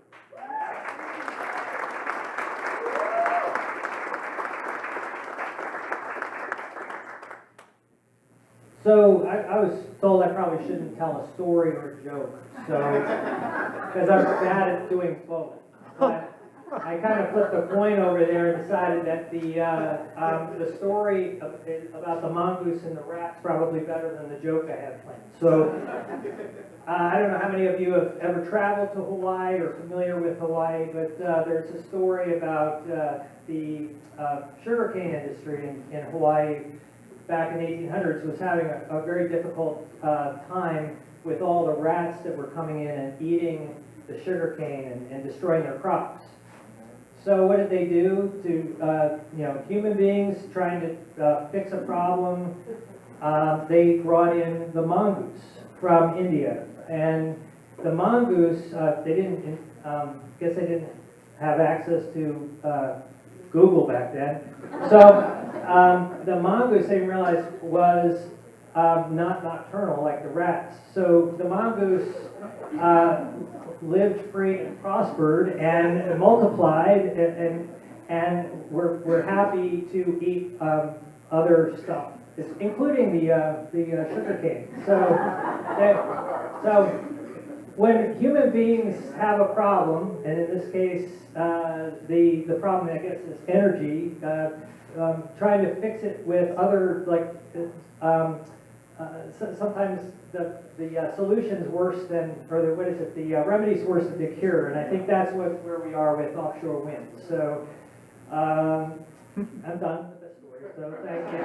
So I was told I probably shouldn't tell a story or a joke, because I'm bad at doing both. But I kind of flipped a coin over there and decided that the story about the mongoose and the rat's probably better than the joke I had planned. So I don't know how many of you have ever traveled to Hawaii or familiar with Hawaii, but there's a story about the sugarcane industry in Hawaii back in the 1800s was having a very difficult time with all the rats that were coming in and eating the sugarcane and destroying their crops. So what did they do to, human beings trying to fix a problem? They brought in the mongoose from India. And the mongoose, they didn't have access to Google back then. So the mongoose, they realized, was not nocturnal like the rats. So the mongoose lived free and prospered and multiplied, and we're happy to eat other stuff, including the sugar cane. So when human beings have a problem, and in this case, the problem that gets us energy, trying to fix it with other, like, sometimes the solution's worse than, or the, what is it, the remedy's worse than the cure, and I think that's where we are with offshore wind. So, I'm done with the story, so thank you.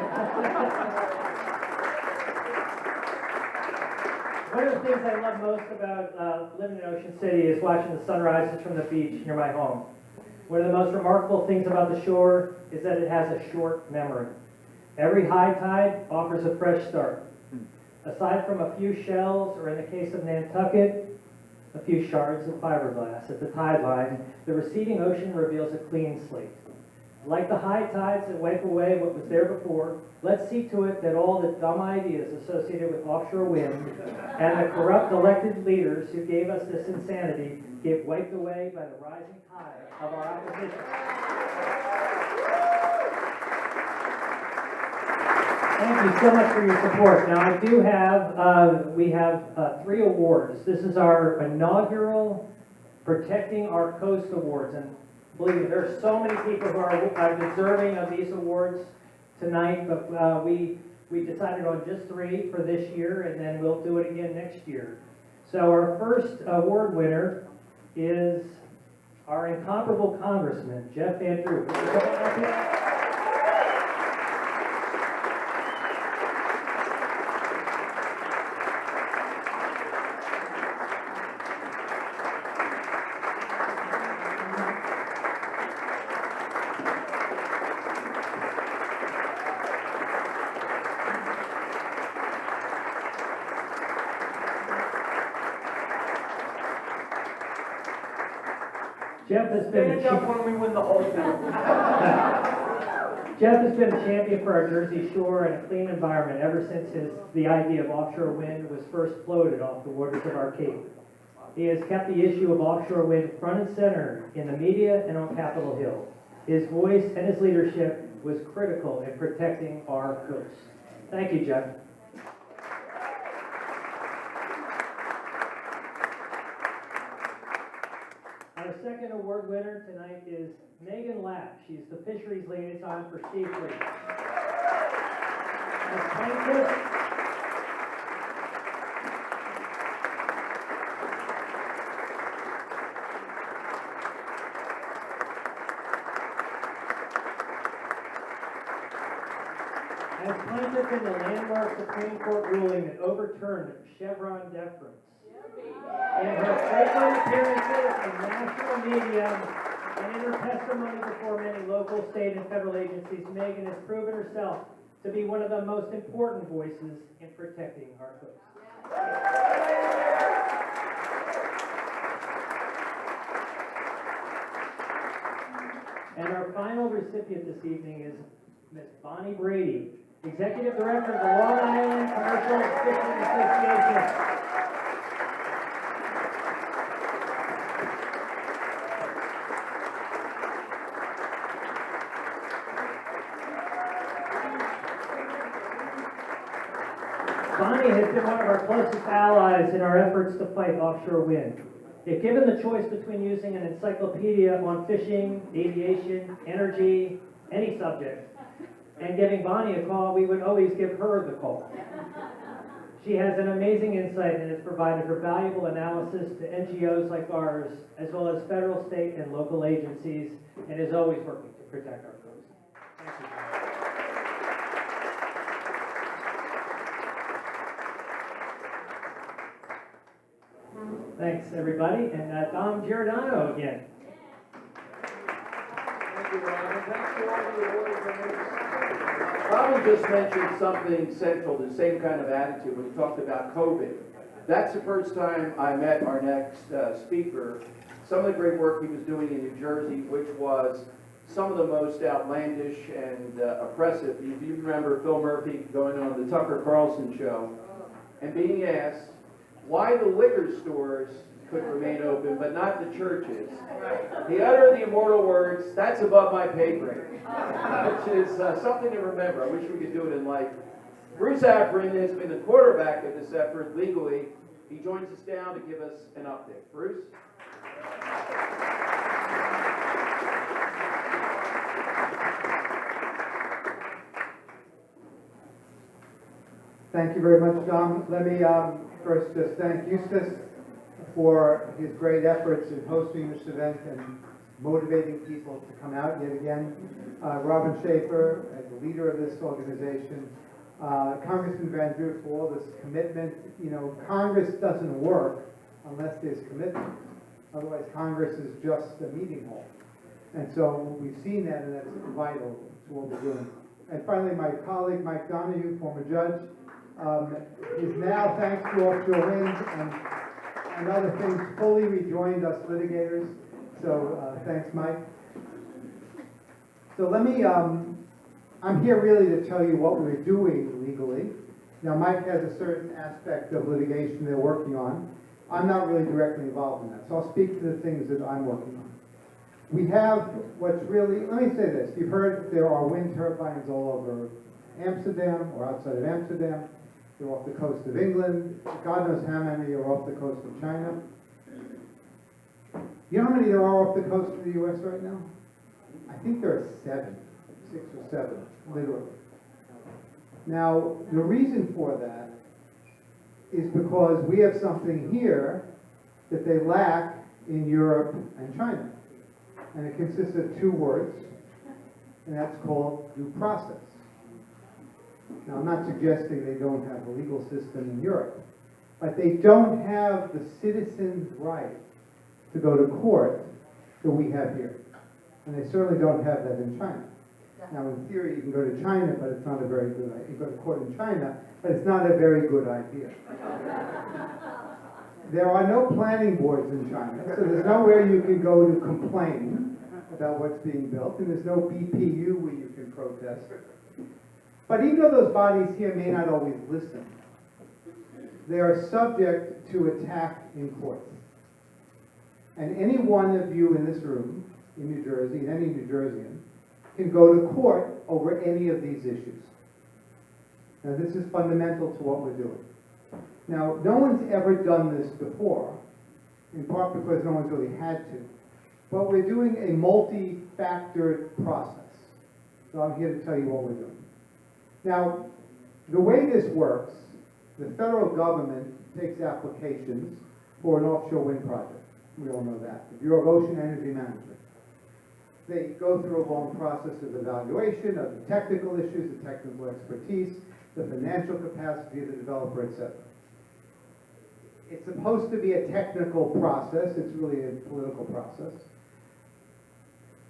One of the things I love most about living in Ocean City is watching the sunrises from the beach near my home. One of the most remarkable things about the shore is that it has a short memory. Every high tide offers a fresh start. Aside from a few shells, or in the case of Nantucket, a few shards of fiberglass at the tide line, the receding ocean reveals a clean slate. Like the high tides that wipe away what was there before, let's see to it that all the dumb ideas associated with offshore wind and the corrupt elected leaders who gave us this insanity get wiped away by the rising tide of our opposition. Thank you so much for your support. Now, I do have, we have 3 awards. This is our inaugural Protecting Our Coast Awards, and believe me, there are so many people who are deserving of these awards tonight, but we decided on just 3 for this year, and then we'll do it again next year. So our first award winner is our incomparable Congressman, Jeff Van Drew. Jeff has been
when we win the whole thing.
Jeff has been a champion for our Jersey shore and a clean environment ever since the idea of offshore wind was first floated off the waters of our Cape. He has kept the issue of offshore wind front and center in the media and on Capitol Hill. His voice and his leadership was critical in protecting our coast. Thank you, Jeff. Our second award winner tonight is Meghan Lapp. She's the fisheries liaison for Seafleet. As plaintiff, in the landmark Supreme Court ruling that overturned Chevron deference. In her frequent appearances in national media and in her testimony before many local, state, and federal agencies, Meghan has proven herself to be one of the most important voices in protecting our coast. And our final recipient this evening is Ms. Bonnie Brady, Executive Director of the Long Island Commercial Fishing Association. Bonnie has been one of our closest allies in our efforts to fight offshore wind. If given the choice between using an encyclopedia on fishing, aviation, energy, any subject, and giving Bonnie a call, we would always give her the call. She has an amazing insight and has provided her valuable analysis to NGOs like ours, as well as federal, state, and local agencies, and is always working to protect our coast. Thank you. Thanks, everybody, and Dom Giordano again.
Thank you, Robin. Thanks to all the award winners. Robin just mentioned something central, the same kind of attitude when he talked about COVID. That's the first time I met our next speaker. Some of the great work he was doing in New Jersey, which was some of the most outlandish and oppressive. If you remember Phil Murphy going on the Tucker Carlson show and being asked why the liquor stores could remain open but not the churches, he uttered the immortal words, "That's above my pay grade," which is something to remember. I wish we could do it in life. Bruce Afran has been the quarterback of this effort legally. He joins us now to give us an update. Bruce?
Thank you very much, Dom. Let me first just thank Eustace for his great efforts in hosting this event and motivating people to come out yet again. Robin Shaffer, as the leader of this organization, Congressman Van Drew for all this commitment. You know, Congress doesn't work unless there's commitment. Otherwise, Congress is just a meeting hall. And so we've seen that, and that's vital to what we're doing. And finally, my colleague, Mike Donohue, former judge, is now, thanks to offshore wind and other things, fully rejoined us litigators. So thanks, Mike. So let me, I'm here really to tell you what we're doing legally. Now, Mike has a certain aspect of litigation they're working on. I'm not really directly involved in that, so I'll speak to the things that I'm working on. We have what's really, let me say this, you've heard there are wind turbines all over Amsterdam or outside of Amsterdam. They're off the coast of England. God knows how many are off the coast of China. You know how many there are off the coast of the U.S. right now? I think there are 6 or 7, literally. Now, the reason for that is because we have something here that they lack in Europe and China. And it consists of 2 words, and that's called due process. Now, I'm not suggesting they don't have a legal system in Europe, but they don't have the citizen's right to go to court that we have here. And they certainly don't have that in China. Now, in theory, you can go to China, but it's not a very good idea. You go to court in China, but it's not a very good idea. There are no planning boards in China, so there's nowhere you can go to complain about what's being built, and there's no BPU where you can protest. But even though those bodies here may not always listen, they are subject to attack in courts. And any one of you in this room, in New Jersey, and any New Jerseyan, can go to court over any of these issues. Now, this is fundamental to what we're doing. Now, no one's ever done this before, in part because no one's really had to. But we're doing a multi-factored process. So I'm here to tell you what we're doing. Now, the way this works, the federal government takes applications for an offshore wind project. We all know that. The Bureau of Ocean Energy Management. They go through a long process of evaluation of the technical issues, the technical expertise, the financial capacity of the developer, etc. It's supposed to be a technical process. It's really a political process.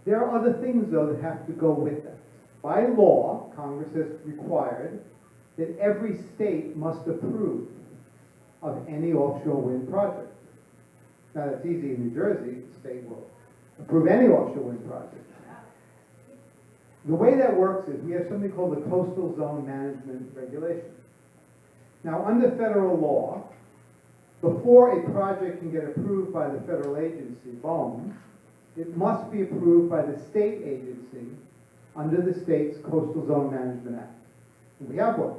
There are other things, though, that have to go with that. By law, Congress has required that every state must approve of any offshore wind project. Now, that's easy in New Jersey. The state will approve any offshore wind project. The way that works is we have something called the Coastal Zone Management Regulation. Now, under federal law, before a project can get approved by the federal agency, BOEM, it must be approved by the state agency under the state's Coastal Zone Management Act. And we have one.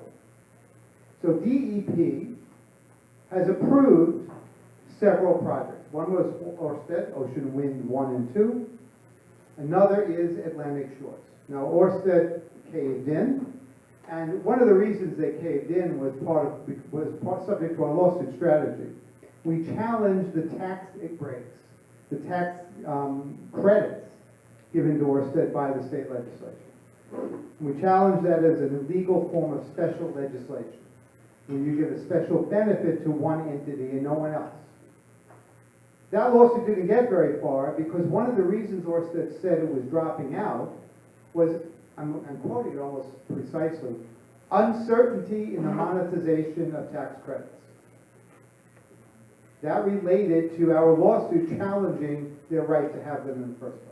So DEP has approved several projects. One was Ørsted, Ocean Wind 1 and 2. Another is Atlantic Shores. Now, Ørsted caved in, and one of the reasons they caved in was subject to our lawsuit strategy. We challenged the tax breaks, the tax credits given to Ørsted by the state legislature. We challenged that as an illegal form of special legislation, when you give a special benefit to one entity and no one else. That lawsuit didn't get very far because one of the reasons Ørsted said it was dropping out was, I'm quoting it almost precisely, uncertainty in the monetization of tax credits. That related to our lawsuit challenging their right to have them in the first place.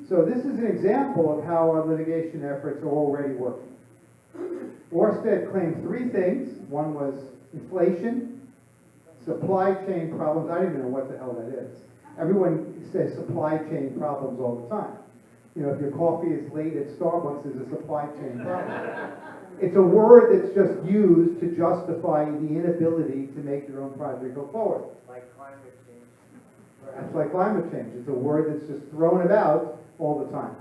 So this is an example of how our litigation efforts are already working. Ørsted claimed three things. One was inflation, supply chain problems. I don't even know what the hell that is. Everyone says supply chain problems all the time. You know, if your coffee is late at Starbucks, there's a supply chain problem. It's a word that's just used to justify the inability to make your own project go forward.
Like climate change.
Perhaps like climate change. It's a word that's just thrown about all the time.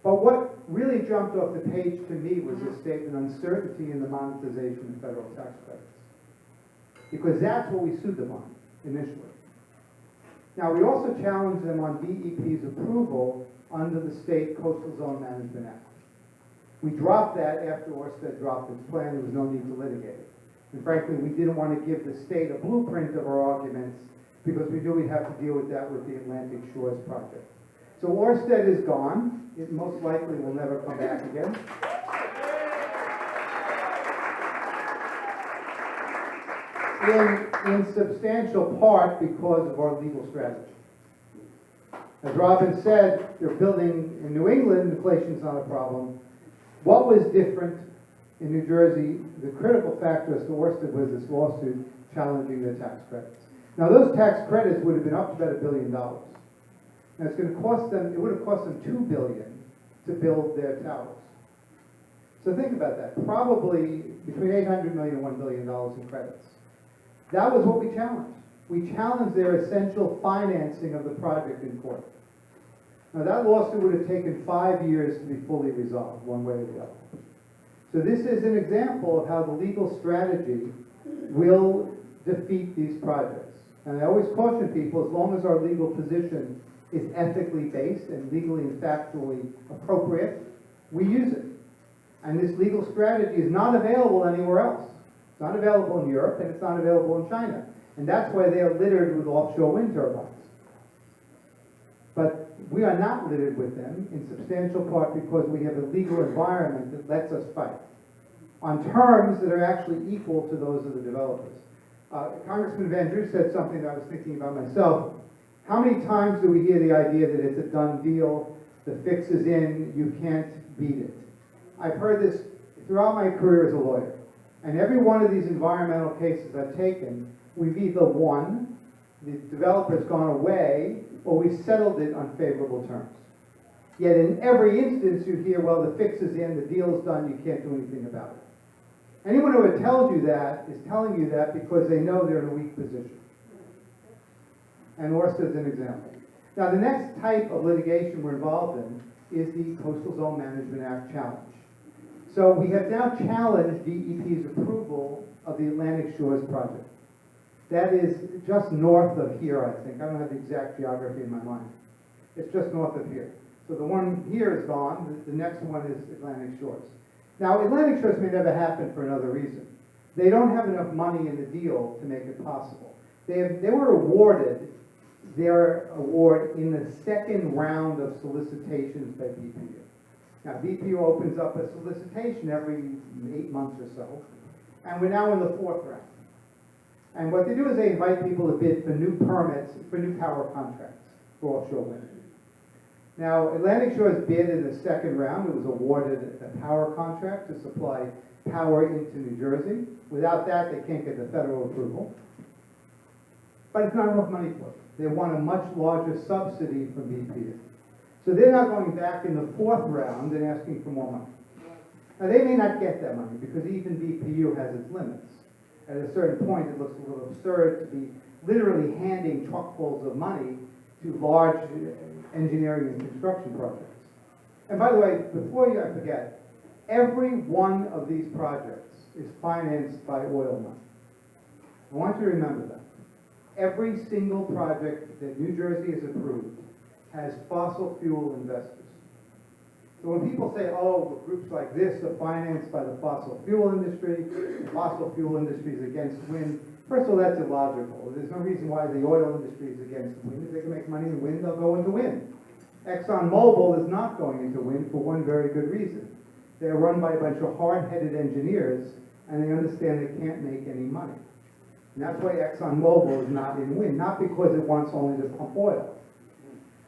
But what really jumped off the page to me was this statement, uncertainty in the monetization of federal tax credits. Because that's what we sued them on initially. Now, we also challenged them on DEP's approval under the State Coastal Zone Management Act. We dropped that after Ørsted dropped its plan. There was no need to litigate it. And frankly, we didn't want to give the state a blueprint of our arguments because we knew we'd have to deal with that with the Atlantic Shores project. So Ørsted is gone. It most likely will never come back again. In substantial part because of our legal strategy. As Robin said, they're building in New England, inflation's not a problem. What was different in New Jersey, the critical factor as to Ørsted was this lawsuit challenging their tax credits. Now those tax credits would have been up to about $1 billion. Now it's going to cost them, it would have cost them $2 billion to build their towers. So think about that, probably between $800 million and $1 billion in credits. That was what we challenged. We challenged their essential financing of the project in court. Now that lawsuit would have taken 5 years to be fully resolved, one way or the other. So this is an example of how the legal strategy will defeat these projects. And I always caution people, as long as our legal position is ethically based and legally and factually appropriate, we use it. And this legal strategy is not available anywhere else. It's not available in Europe, and it's not available in China. And that's why they are littered with offshore wind turbines. But we are not littered with them, in substantial part because we have a legal environment that lets us fight on terms that are actually equal to those of the developers. Congressman Van Drew said something that I was thinking about myself. How many times do we hear the idea that it's a done deal, the fix is in, you can't beat it? I've heard this throughout my career as a lawyer. And every one of these environmental cases I've taken, we've either won, the developer's gone away, or we settled it on favorable terms. Yet in every instance you hear, well, the fix is in, the deal's done, you can't do anything about it. Anyone who had told you that is telling you that because they know they're in a weak position. And Ørsted's an example. Now the next type of litigation we're involved in is the Coastal Zone Management Act challenge. So we have now challenged DEP's approval of the Atlantic Shores project. That is just north of here, I think. I don't have the exact geography in my mind. It's just north of here. So the one here is gone. The next one is Atlantic Shores. Now, Atlantic Shores may never happen for another reason. They don't have enough money in the deal to make it possible. They were awarded their award in the second round of solicitations by BPU. Now, BPU opens up a solicitation every 8 months or so, and we're now in the fourth round. And what they do is they invite people to bid for new permits, for new power contracts for offshore wind. Now, Atlantic Shores bid in the second round. It was awarded a power contract to supply power into New Jersey. Without that, they can't get the federal approval. But it's not enough money for it. They want a much larger subsidy from BPU. So they're now going back in the fourth round and asking for more money. Now, they may not get that money because even BPU has its limits. At a certain point, it looks a little absurd to be literally handing truckfuls of money to large engineering and construction projects. And by the way, before I forget, every one of these projects is financed by oil money. I want you to remember that. Every single project that New Jersey has approved has fossil fuel investors. So when people say, oh, groups like this are financed by the fossil fuel industry, the fossil fuel industry is against wind, first of all, that's illogical. There's no reason why the oil industry is against wind. If they can make money in wind, they'll go into wind. ExxonMobil is not going into wind for one very good reason. They're run by a bunch of hard-headed engineers, and they understand they can't make any money. And that's why ExxonMobil is not in wind, not because it wants only to pump oil.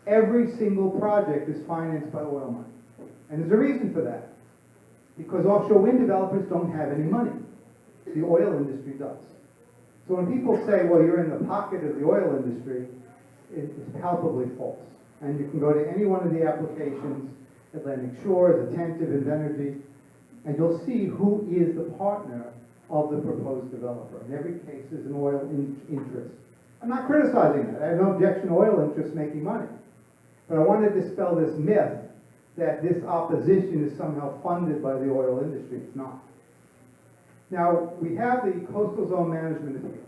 Every single project is financed by oil money. And there's a reason for that. Because offshore wind developers don't have any money. The oil industry does. So when people say, well, you're in the pocket of the oil industry, it's palpably false. And you can go to any one of the applications, Atlantic Shores, Attentive, Invenergy, and you'll see who is the partner of the proposed developer. In every case, there's an oil interest. I'm not criticizing that. I have no objection to oil interests making money. But I want to dispel this myth that this opposition is somehow funded by the oil industry. It's not. Now, we have the Coastal Zone Management Appeal.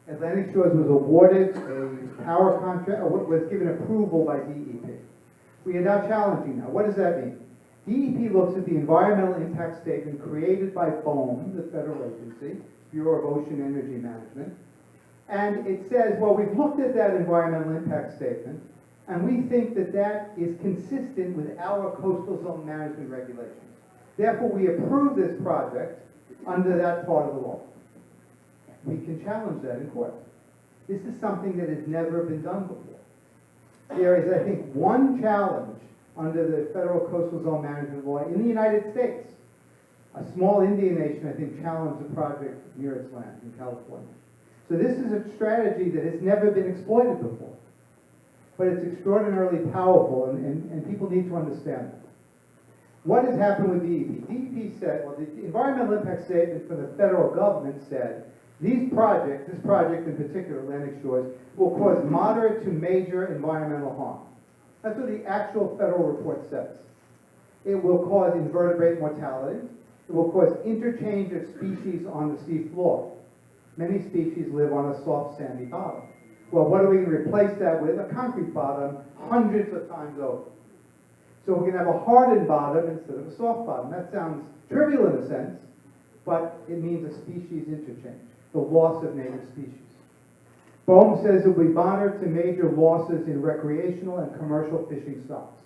Atlantic Shores was awarded a power contract, or was given approval by DEP. We are now challenging that. What does that mean? DEP looks at the environmental impact statement created by BOEM, the federal agency, Bureau of Ocean Energy Management, and it says, well, we've looked at that environmental impact statement, and we think that that is consistent with our coastal zone management regulations. Therefore, we approve this project under that part of the law. We can challenge that in court. This is something that has never been done before. There is, I think, one challenge under the federal coastal zone management law in the United States. A small Indian nation, I think, challenged the project near its land in California. So this is a strategy that has never been exploited before. But it's extraordinarily powerful, and people need to understand that. What has happened with DEP? DEP said, well, the environmental impact statement from the federal government said, these projects, this project in particular, Atlantic Shores, will cause moderate to major environmental harm. That's what the actual federal report says. It will cause invertebrate mortality. It will cause interchange of species on the sea floor. Many species live on a soft, sandy bottom. Well, what are we going to replace that with? A concrete bottom, hundreds of times over. So we're going to have a hardened bottom instead of a soft bottom. That sounds trivial in a sense, but it means a species interchange, the loss of native species. BOEM says it will be moderate to major losses in recreational and commercial fishing stocks.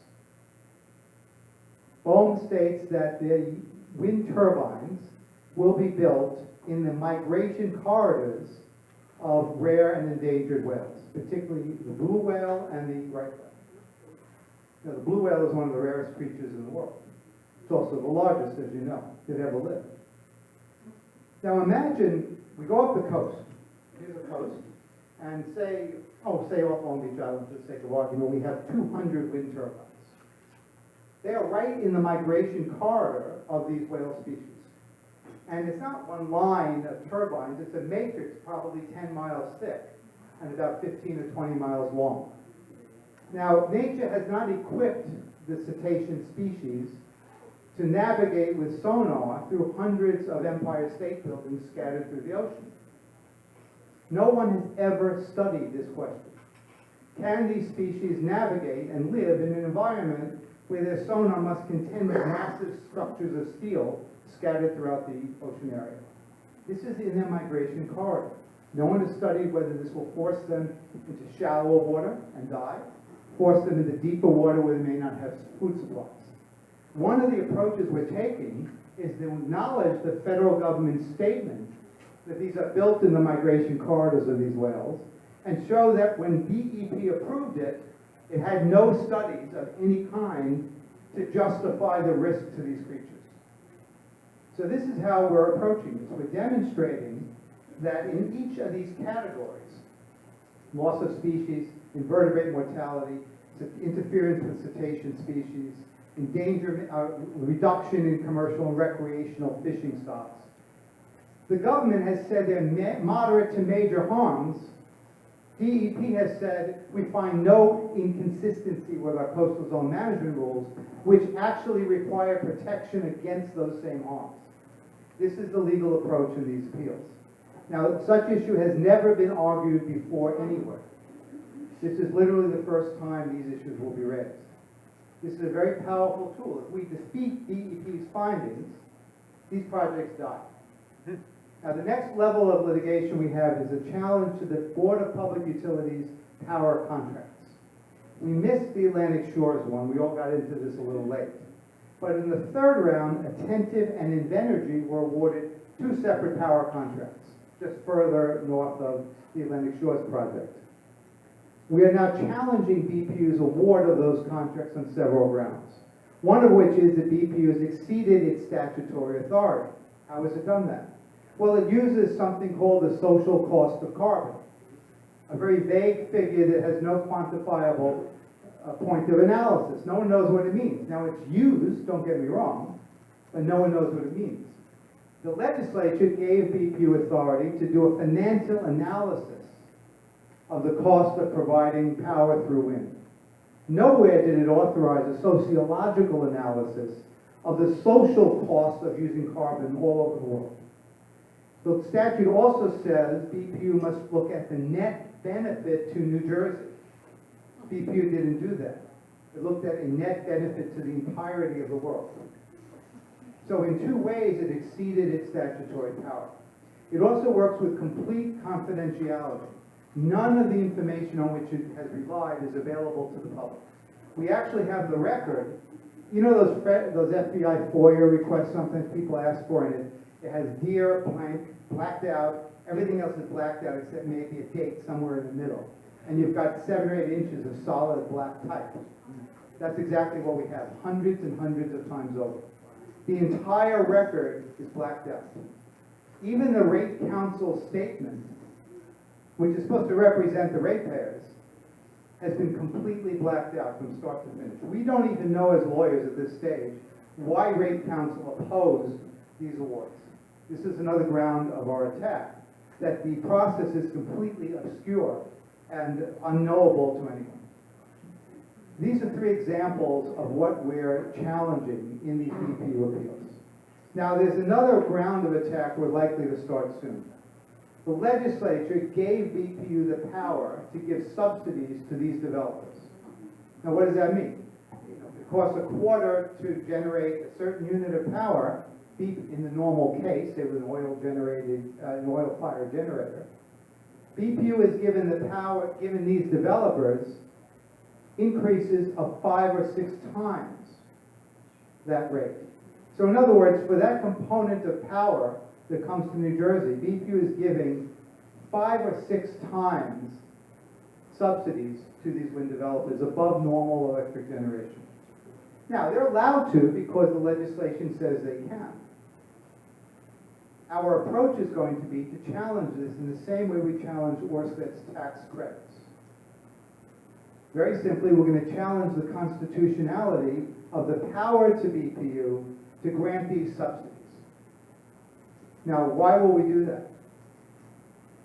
BOEM states that the wind turbines will be built in the migration corridors of rare and endangered whales, particularly the blue whale and the right whale. Now, the blue whale is one of the rarest creatures in the world. It's also the largest, as you know, that ever lived. Now imagine we go up the coast. Here's the coast. And say off Long Beach Island, for the sake of argument, we have 200 wind turbines. They are right in the migration corridor of these whale species. And it's not one line of turbines, it's a matrix probably 10 miles thick and about 15 or 20 miles long. Now, nature has not equipped the cetacean species to navigate with sonar through hundreds of Empire State Buildings scattered through the ocean. No one has ever studied this question. Can these species navigate and live in an environment where their sonar must contend with massive structures of steel scattered throughout the ocean area? This is in their migration corridor. No one has studied whether this will force them into shallower water and die, force them into deeper water where they may not have food supplies. One of the approaches we're taking is to acknowledge the federal government's statement that these are built in the migration corridors of these whales, and show that when DEP approved it, it had no studies of any kind to justify the risk to these creatures. So this is how we're approaching this. We're demonstrating that in each of these categories, loss of species, invertebrate mortality, interference with cetacean species, endangerment, reduction in commercial and recreational fishing stocks, the government has said they're moderate to major harms. DEP has said we find no inconsistency with our coastal zone management rules, which actually require protection against those same harms. This is the legal approach in these appeals. Now, such issue has never been argued before anywhere. This is literally the first time these issues will be raised. This is a very powerful tool. If we defeat DEP's findings, these projects die. Now, the next level of litigation we have is a challenge to the Board of Public Utilities power contracts. We missed the Atlantic Shores one. We all got into this a little late. But in the third round, Attentive and Invenergy were awarded 2 separate power contracts, just further north of the Atlantic Shores project. We are now challenging BPU's award of those contracts on several grounds. One of which is that BPU has exceeded its statutory authority. How has it done that? Well, it uses something called the social cost of carbon, a very vague figure that has no quantifiable point of analysis. No one knows what it means. Now, it's used, don't get me wrong, but no one knows what it means. The legislature gave BPU authority to do a financial analysis of the cost of providing power through wind. Nowhere did it authorize a sociological analysis of the social cost of using carbon all over the world. The statute also says BPU must look at the net benefit to New Jersey. BPU didn't do that. It looked at a net benefit to the entirety of the world. So in two ways, it exceeded its statutory power. It also works with complete confidentiality. None of the information on which it has relied is available to the public. We actually have the record. You know those FBI FOIA requests sometimes people ask for, and it has dear blank, blacked out, everything else is blacked out except maybe a date somewhere in the middle. And you've got 7 or 8 inches of solid black type. That's exactly what we have, hundreds and hundreds of times over. The entire record is blacked out. Even the rate council statement, which is supposed to represent the ratepayers, has been completely blacked out from start to finish. We don't even know as lawyers at this stage why rate council opposed these awards. This is another ground of our attack, that the process is completely obscure and unknowable to anyone. These are 3 examples of what we're challenging in these BPU appeals. Now, there's another ground of attack we're likely to start soon. The legislature gave BPU the power to give subsidies to these developers. Now, what does that mean? It costs a quarter to generate a certain unit of power. In the normal case, it was an oil-fired generator. BPU has given the power, given these developers increases of 5 or 6 times that rate. So in other words, for that component of power that comes to New Jersey, BPU is giving 5 or 6 times subsidies to these wind developers above normal electric generation. Now, they're allowed to because the legislation says they can. Our approach is going to be to challenge this in the same way we challenge Orsted's tax credits. Very simply, we're going to challenge the constitutionality of the power to BPU to grant these subsidies. Now, why will we do that?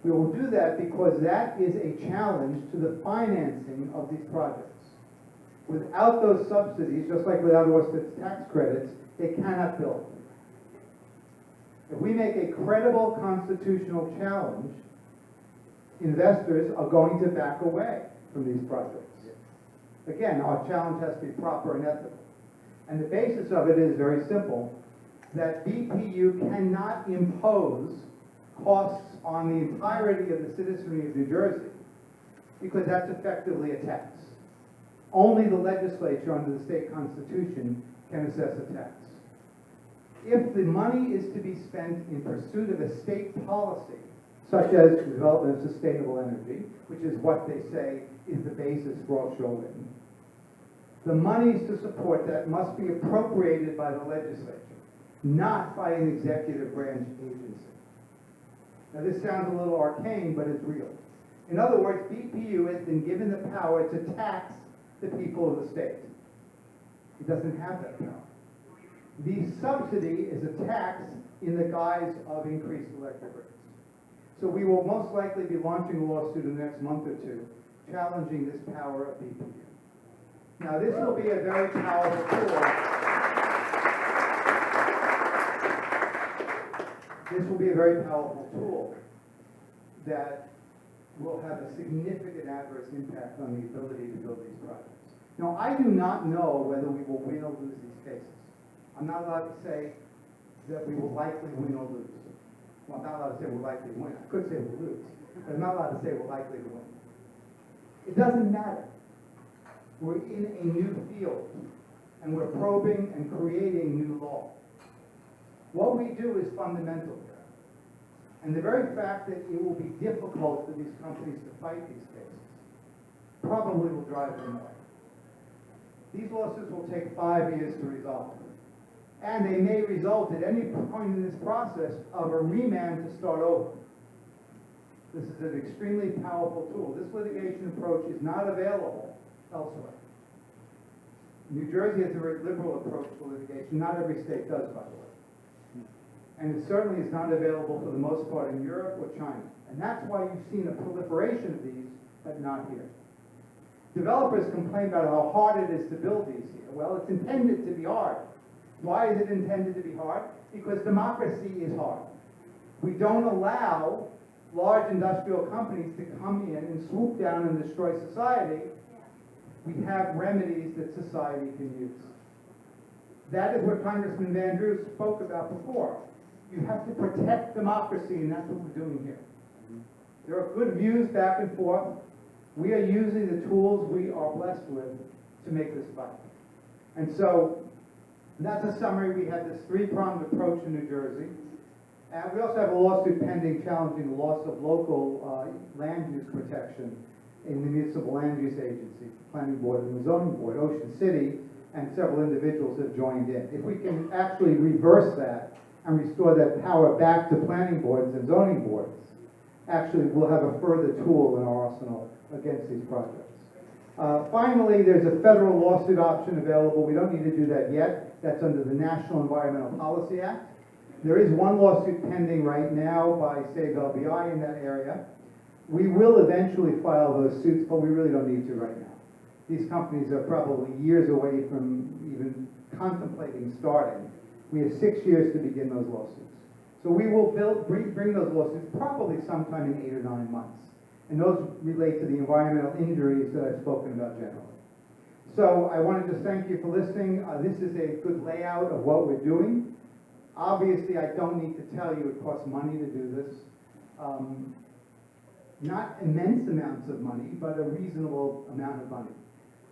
We will do that because that is a challenge to the financing of these projects. Without those subsidies, just like without Orsted's tax credits, they cannot build. If we make a credible constitutional challenge, investors are going to back away from these projects. Again, our challenge has to be proper and ethical. And the basis of it is very simple, that BPU cannot impose costs on the entirety of the citizenry of New Jersey, because that's effectively a tax. Only the legislature under the state constitution can assess a tax. If the money is to be spent in pursuit of a state policy, such as the development of sustainable energy, which is what they say is the basis for offshore wind, the monies to support that must be appropriated by the legislature, not by an executive branch agency. Now, this sounds a little arcane, but it's real. In other words, BPU has been given the power to tax the people of the state. It doesn't have that power. The subsidy is a tax in the guise of increased electric rates. So we will most likely be launching a lawsuit in the next month or 2, challenging this power of BPU. Now, this will be a very powerful tool. This will be a very powerful tool that will have a significant adverse impact on the ability to build these projects. Now, I do not know whether we will win or lose these cases. I'm not allowed to say that we will likely win or lose. Well, I'm not allowed to say we'll likely win. I could say we'll lose, but I'm not allowed to say we're likely to win. It doesn't matter. We're in a new field, and we're probing and creating new law. What we do is fundamental. And the very fact that it will be difficult for these companies to fight these cases probably will drive them away. These lawsuits will take 5 years to resolve. And they may result at any point in this process of a remand to start over. This is an extremely powerful tool. This litigation approach is not available elsewhere. New Jersey has a very liberal approach to litigation. Not every state does, by the way. And it certainly is not available for the most part in Europe or China. And that's why you've seen a proliferation of these, but not here. Developers complain about how hard it is to build these here. Well, it's intended to be hard. Why is it intended to be hard? Because democracy is hard. We don't allow large industrial companies to come in and swoop down and destroy society. We have remedies that society can use. That is what Congressman Van Drew spoke about before. You have to protect democracy, and that's what we're doing here. There are good views back and forth. We are using the tools we are blessed with to make this fight. And so, that's a summary. We have this three-pronged approach in New Jersey. And we also have a lawsuit pending challenging the loss of local land use protection in the Municipal Land Use Agency, the Planning Board and the Zoning Board. Ocean City and several individuals have joined in. If we can actually reverse that and restore that power back to planning boards and zoning boards, actually we'll have a further tool in our arsenal against these projects. Finally, there's a federal lawsuit option available. We don't need to do that yet. That's under the National Environmental Policy Act. There is one lawsuit pending right now by Save LBI in that area. We will eventually file those suits, but we really don't need to right now. These companies are probably years away from even contemplating starting. We have 6 years to begin those lawsuits. So we will bring those lawsuits probably sometime in 8 or 9 months. And those relate to the environmental injuries that I've spoken about generally. So I wanted to thank you for listening. This is a good layout of what we're doing. Obviously, I don't need to tell you it costs money to do this. Not immense amounts of money, but a reasonable amount of money.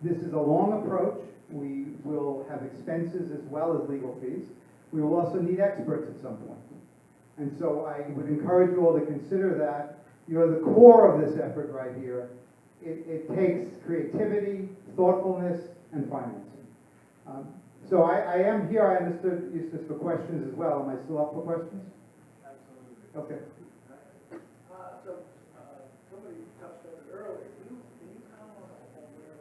This is a long approach. We will have expenses as well as legal fees. We will also need experts at some point. And so I would encourage you all to consider that. You're the core of this effort right here. It takes creativity, thoughtfulness, and financing. So I am here. I understood, Eustace, for questions as well. Am I still up for questions?
Absolutely.
Okay.
Somebody touched on it earlier. Can you comment on where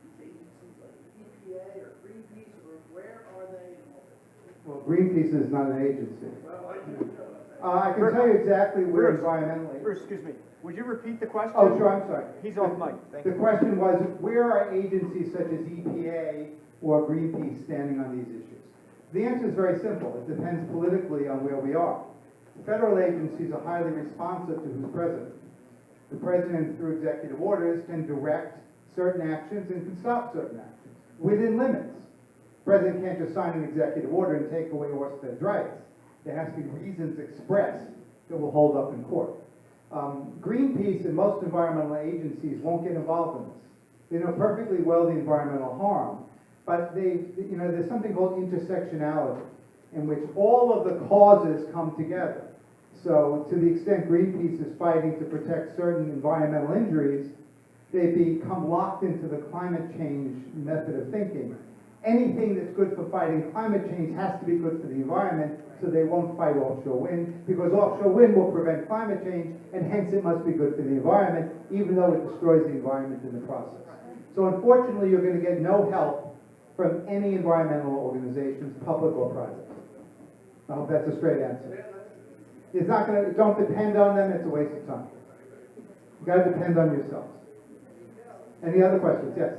these agencies like EPA or Greenpeace, or where are they in all this?
Well, Greenpeace is not an agency.
Well, I do know that.
I can tell you exactly where environmentally.
Bruce, excuse me, would you repeat the question?
Oh, sure, I'm sorry.
He's off mic, thank
The
you.
question was, where are agencies such as EPA or Greenpeace standing on these issues? The answer is very simple. It depends politically on where we are. Federal agencies are highly responsive to who's president. The president, through executive orders, can direct certain actions and can stop certain actions within limits. The president can't just sign an executive order and take away Orsted's rights. There has to be reasons expressed that will hold up in court. Greenpeace and most environmental agencies won't get involved in this. They know perfectly well the environmental harm, but there's something called intersectionality, in which all of the causes come together. So to the extent Greenpeace is fighting to protect certain environmental injuries, they become locked into the climate change method of thinking. Anything that's good for fighting climate change has to be good for the environment, so they won't fight offshore wind, because offshore wind will prevent climate change, and hence it must be good for the environment, even though it destroys the environment in the process. So unfortunately, you're going to get no help from any environmental organizations, public or private. I hope that's a straight answer. It's not going to, don't depend on them, it's a waste of time. You got to depend on yourselves. Any other questions? Yes?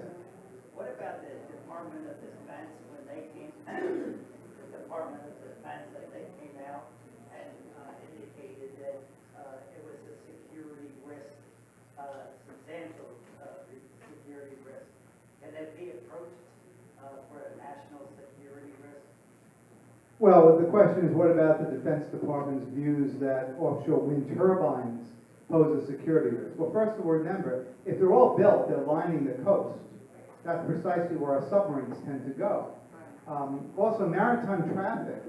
What about the Department of Defense when they came, the Department of Defense, that they came out and indicated that it was a security risk, substantial security risk? Can it be approached for a national security risk?
Well, the question is, what about the Defense Department's views that offshore wind turbines pose a security risk? Well, first of all, remember, if they're all built, they're lining the coast. That's precisely where our submarines tend to go. Also, maritime traffic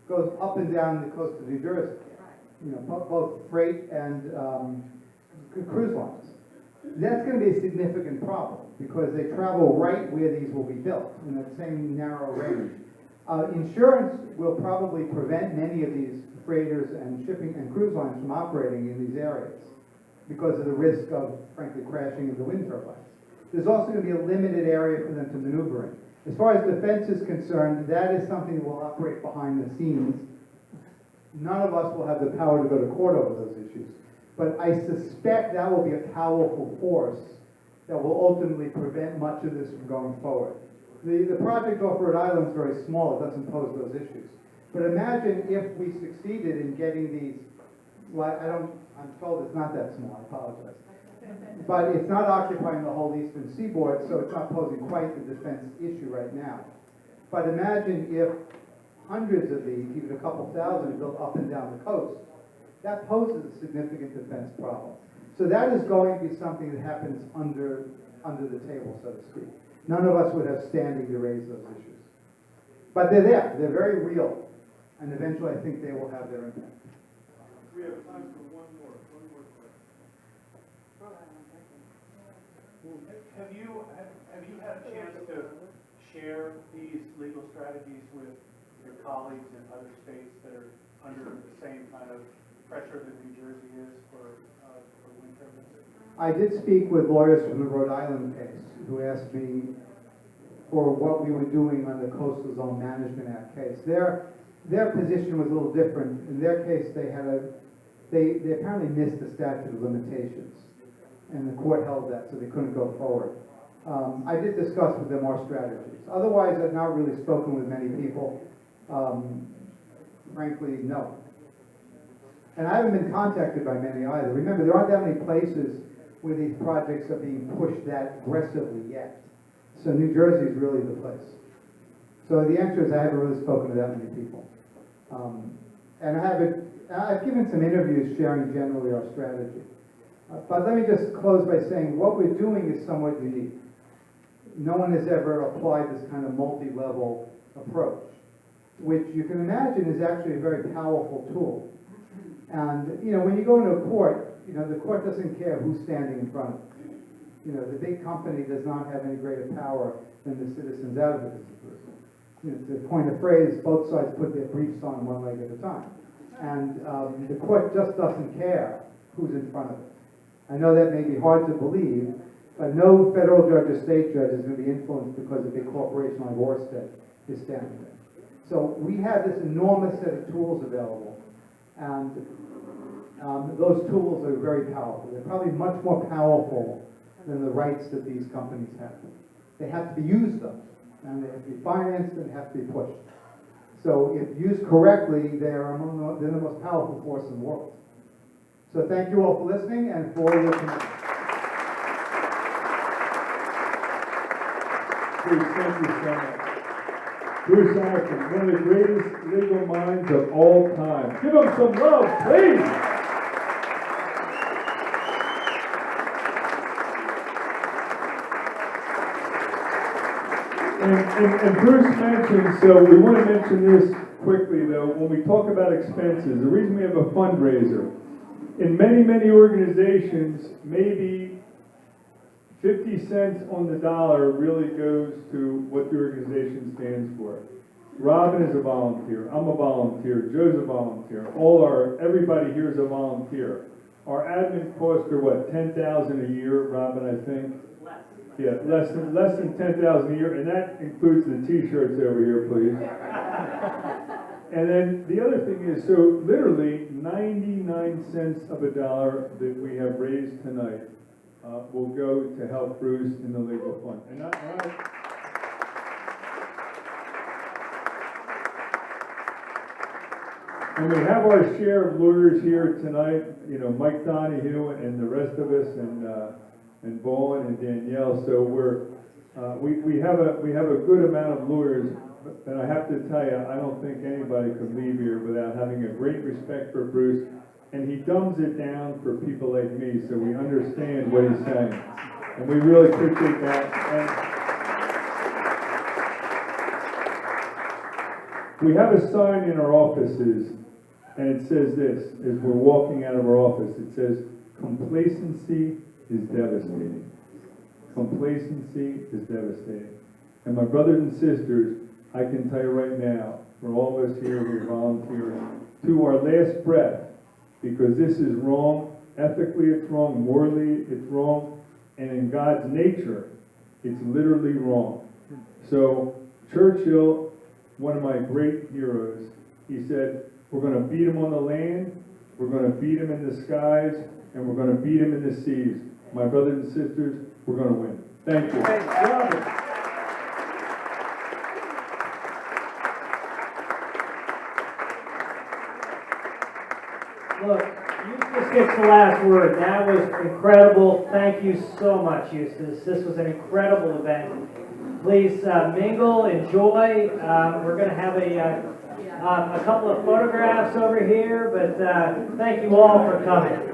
goes up and down the coast of New Jersey. You know, both freight and cruise lines. That's gonna be a significant problem, because they travel right where these will be built, in that same narrow range. Insurance will probably prevent many of these freighters and shipping and cruise lines from operating in these areas, because of the risk of, frankly, crashing into wind turbines. There's also gonna be a limited area for them to maneuver in. As far as defense is concerned, that is something that will operate behind the scenes. None of us will have the power to go to court over those issues. But I suspect that will be a powerful force that will ultimately prevent much of this from going forward. The project off Rhode Island is very small, it doesn't pose those issues. But imagine if we succeeded in getting these, I'm told it's not that small, I apologize. But it's not occupying the whole eastern seaboard, so it's not posing quite the defense issue right now. But imagine if hundreds of these, even a couple thousand, built up and down the coast. That poses a significant defense problem. So that is going to be something that happens under the table, so to speak. None of us would have standing to raise those issues. But they're there, they're very real, and eventually I think they will have their impact.
We have time for one more question.
Have you had a chance to share these legal strategies with your colleagues in other states that are under the same kind of pressure that New Jersey is for wind turbines?
I did speak with lawyers from the Rhode Island case who asked me for what we were doing on the Coastal Zone Management Act case. Their position was a little different. In their case, they apparently missed the statute of limitations, and the court held that, so they couldn't go forward. I did discuss with them our strategies. Otherwise, I've not really spoken with many people. Frankly, no. And I haven't been contacted by many either. Remember, there aren't that many places where these projects are being pushed that aggressively yet. So New Jersey is really the place. So the answer is I haven't really spoken to that many people. And I've given some interviews sharing generally our strategy. But let me just close by saying what we're doing is somewhat unique. No one has ever applied this kind of multi-level approach, which you can imagine is actually a very powerful tool. And, when you go into a court, the court doesn't care who's standing in front of it. The big company does not have any greater power than the citizens advocacy group. To coin a phrase, both sides put their briefs on one leg at a time. And the court just doesn't care who's in front of it. I know that may be hard to believe, but no federal judge or state judge is going to be influenced because a big corporation like Orsted is standing there. So we have this enormous set of tools available, and those tools are very powerful. They're probably much more powerful than the rights that these companies have. They have to be used, though, and they have to be financed and have to be pushed. So if used correctly, they're the most powerful force in the world. So thank you all for listening and for your commitment.
Bruce, thank you so much. Bruce Afran, one of the greatest legal minds of all time. Give him some love, please. And Bruce mentioned, so we want to mention this quickly though, when we talk about expenses, the reason we have a fundraiser, in many, many organizations, maybe 50 cents on the dollar really goes to what the organization stands for. Robin is a volunteer, I'm a volunteer, Joe's a volunteer, everybody here is a volunteer. Our admin costs are what, $10,000 a year, Robin, I think? Yeah, less than 10,000 a year, and that includes the t-shirts over here, please. And then the other thing is, so literally 99 cents of a dollar that we have raised tonight will go to help Bruce in the legal fund. And we have our share of lawyers here tonight, Mike Donohue and the rest of us, and Bowen and Danielle. So we have a good amount of lawyers. And I have to tell you, I don't think anybody could leave here without having a great respect for Bruce. And he dumbs it down for people like me, so we understand what he's saying. And we really appreciate that. And we have a sign in our offices, and it says this, as we're walking out of our office, it says, complacency is devastating. Complacency is devastating. And my brothers and sisters, I can tell you right now, for all of us here who are volunteering, to our last breath, because this is wrong, ethically it's wrong, morally it's wrong, and in God's nature, it's literally wrong. So Churchill, one of my great heroes, he said, we're going to beat him on the land, we're going to beat him in the skies, and we're going to beat him in the seas. My brothers and sisters, we're going to win. Thank you.
Look, Eustace gets the last word. That was incredible. Thank you so much, Eustace. This was an incredible event. Please mingle, enjoy. We're going to have a couple of photographs over here, but thank you all for coming.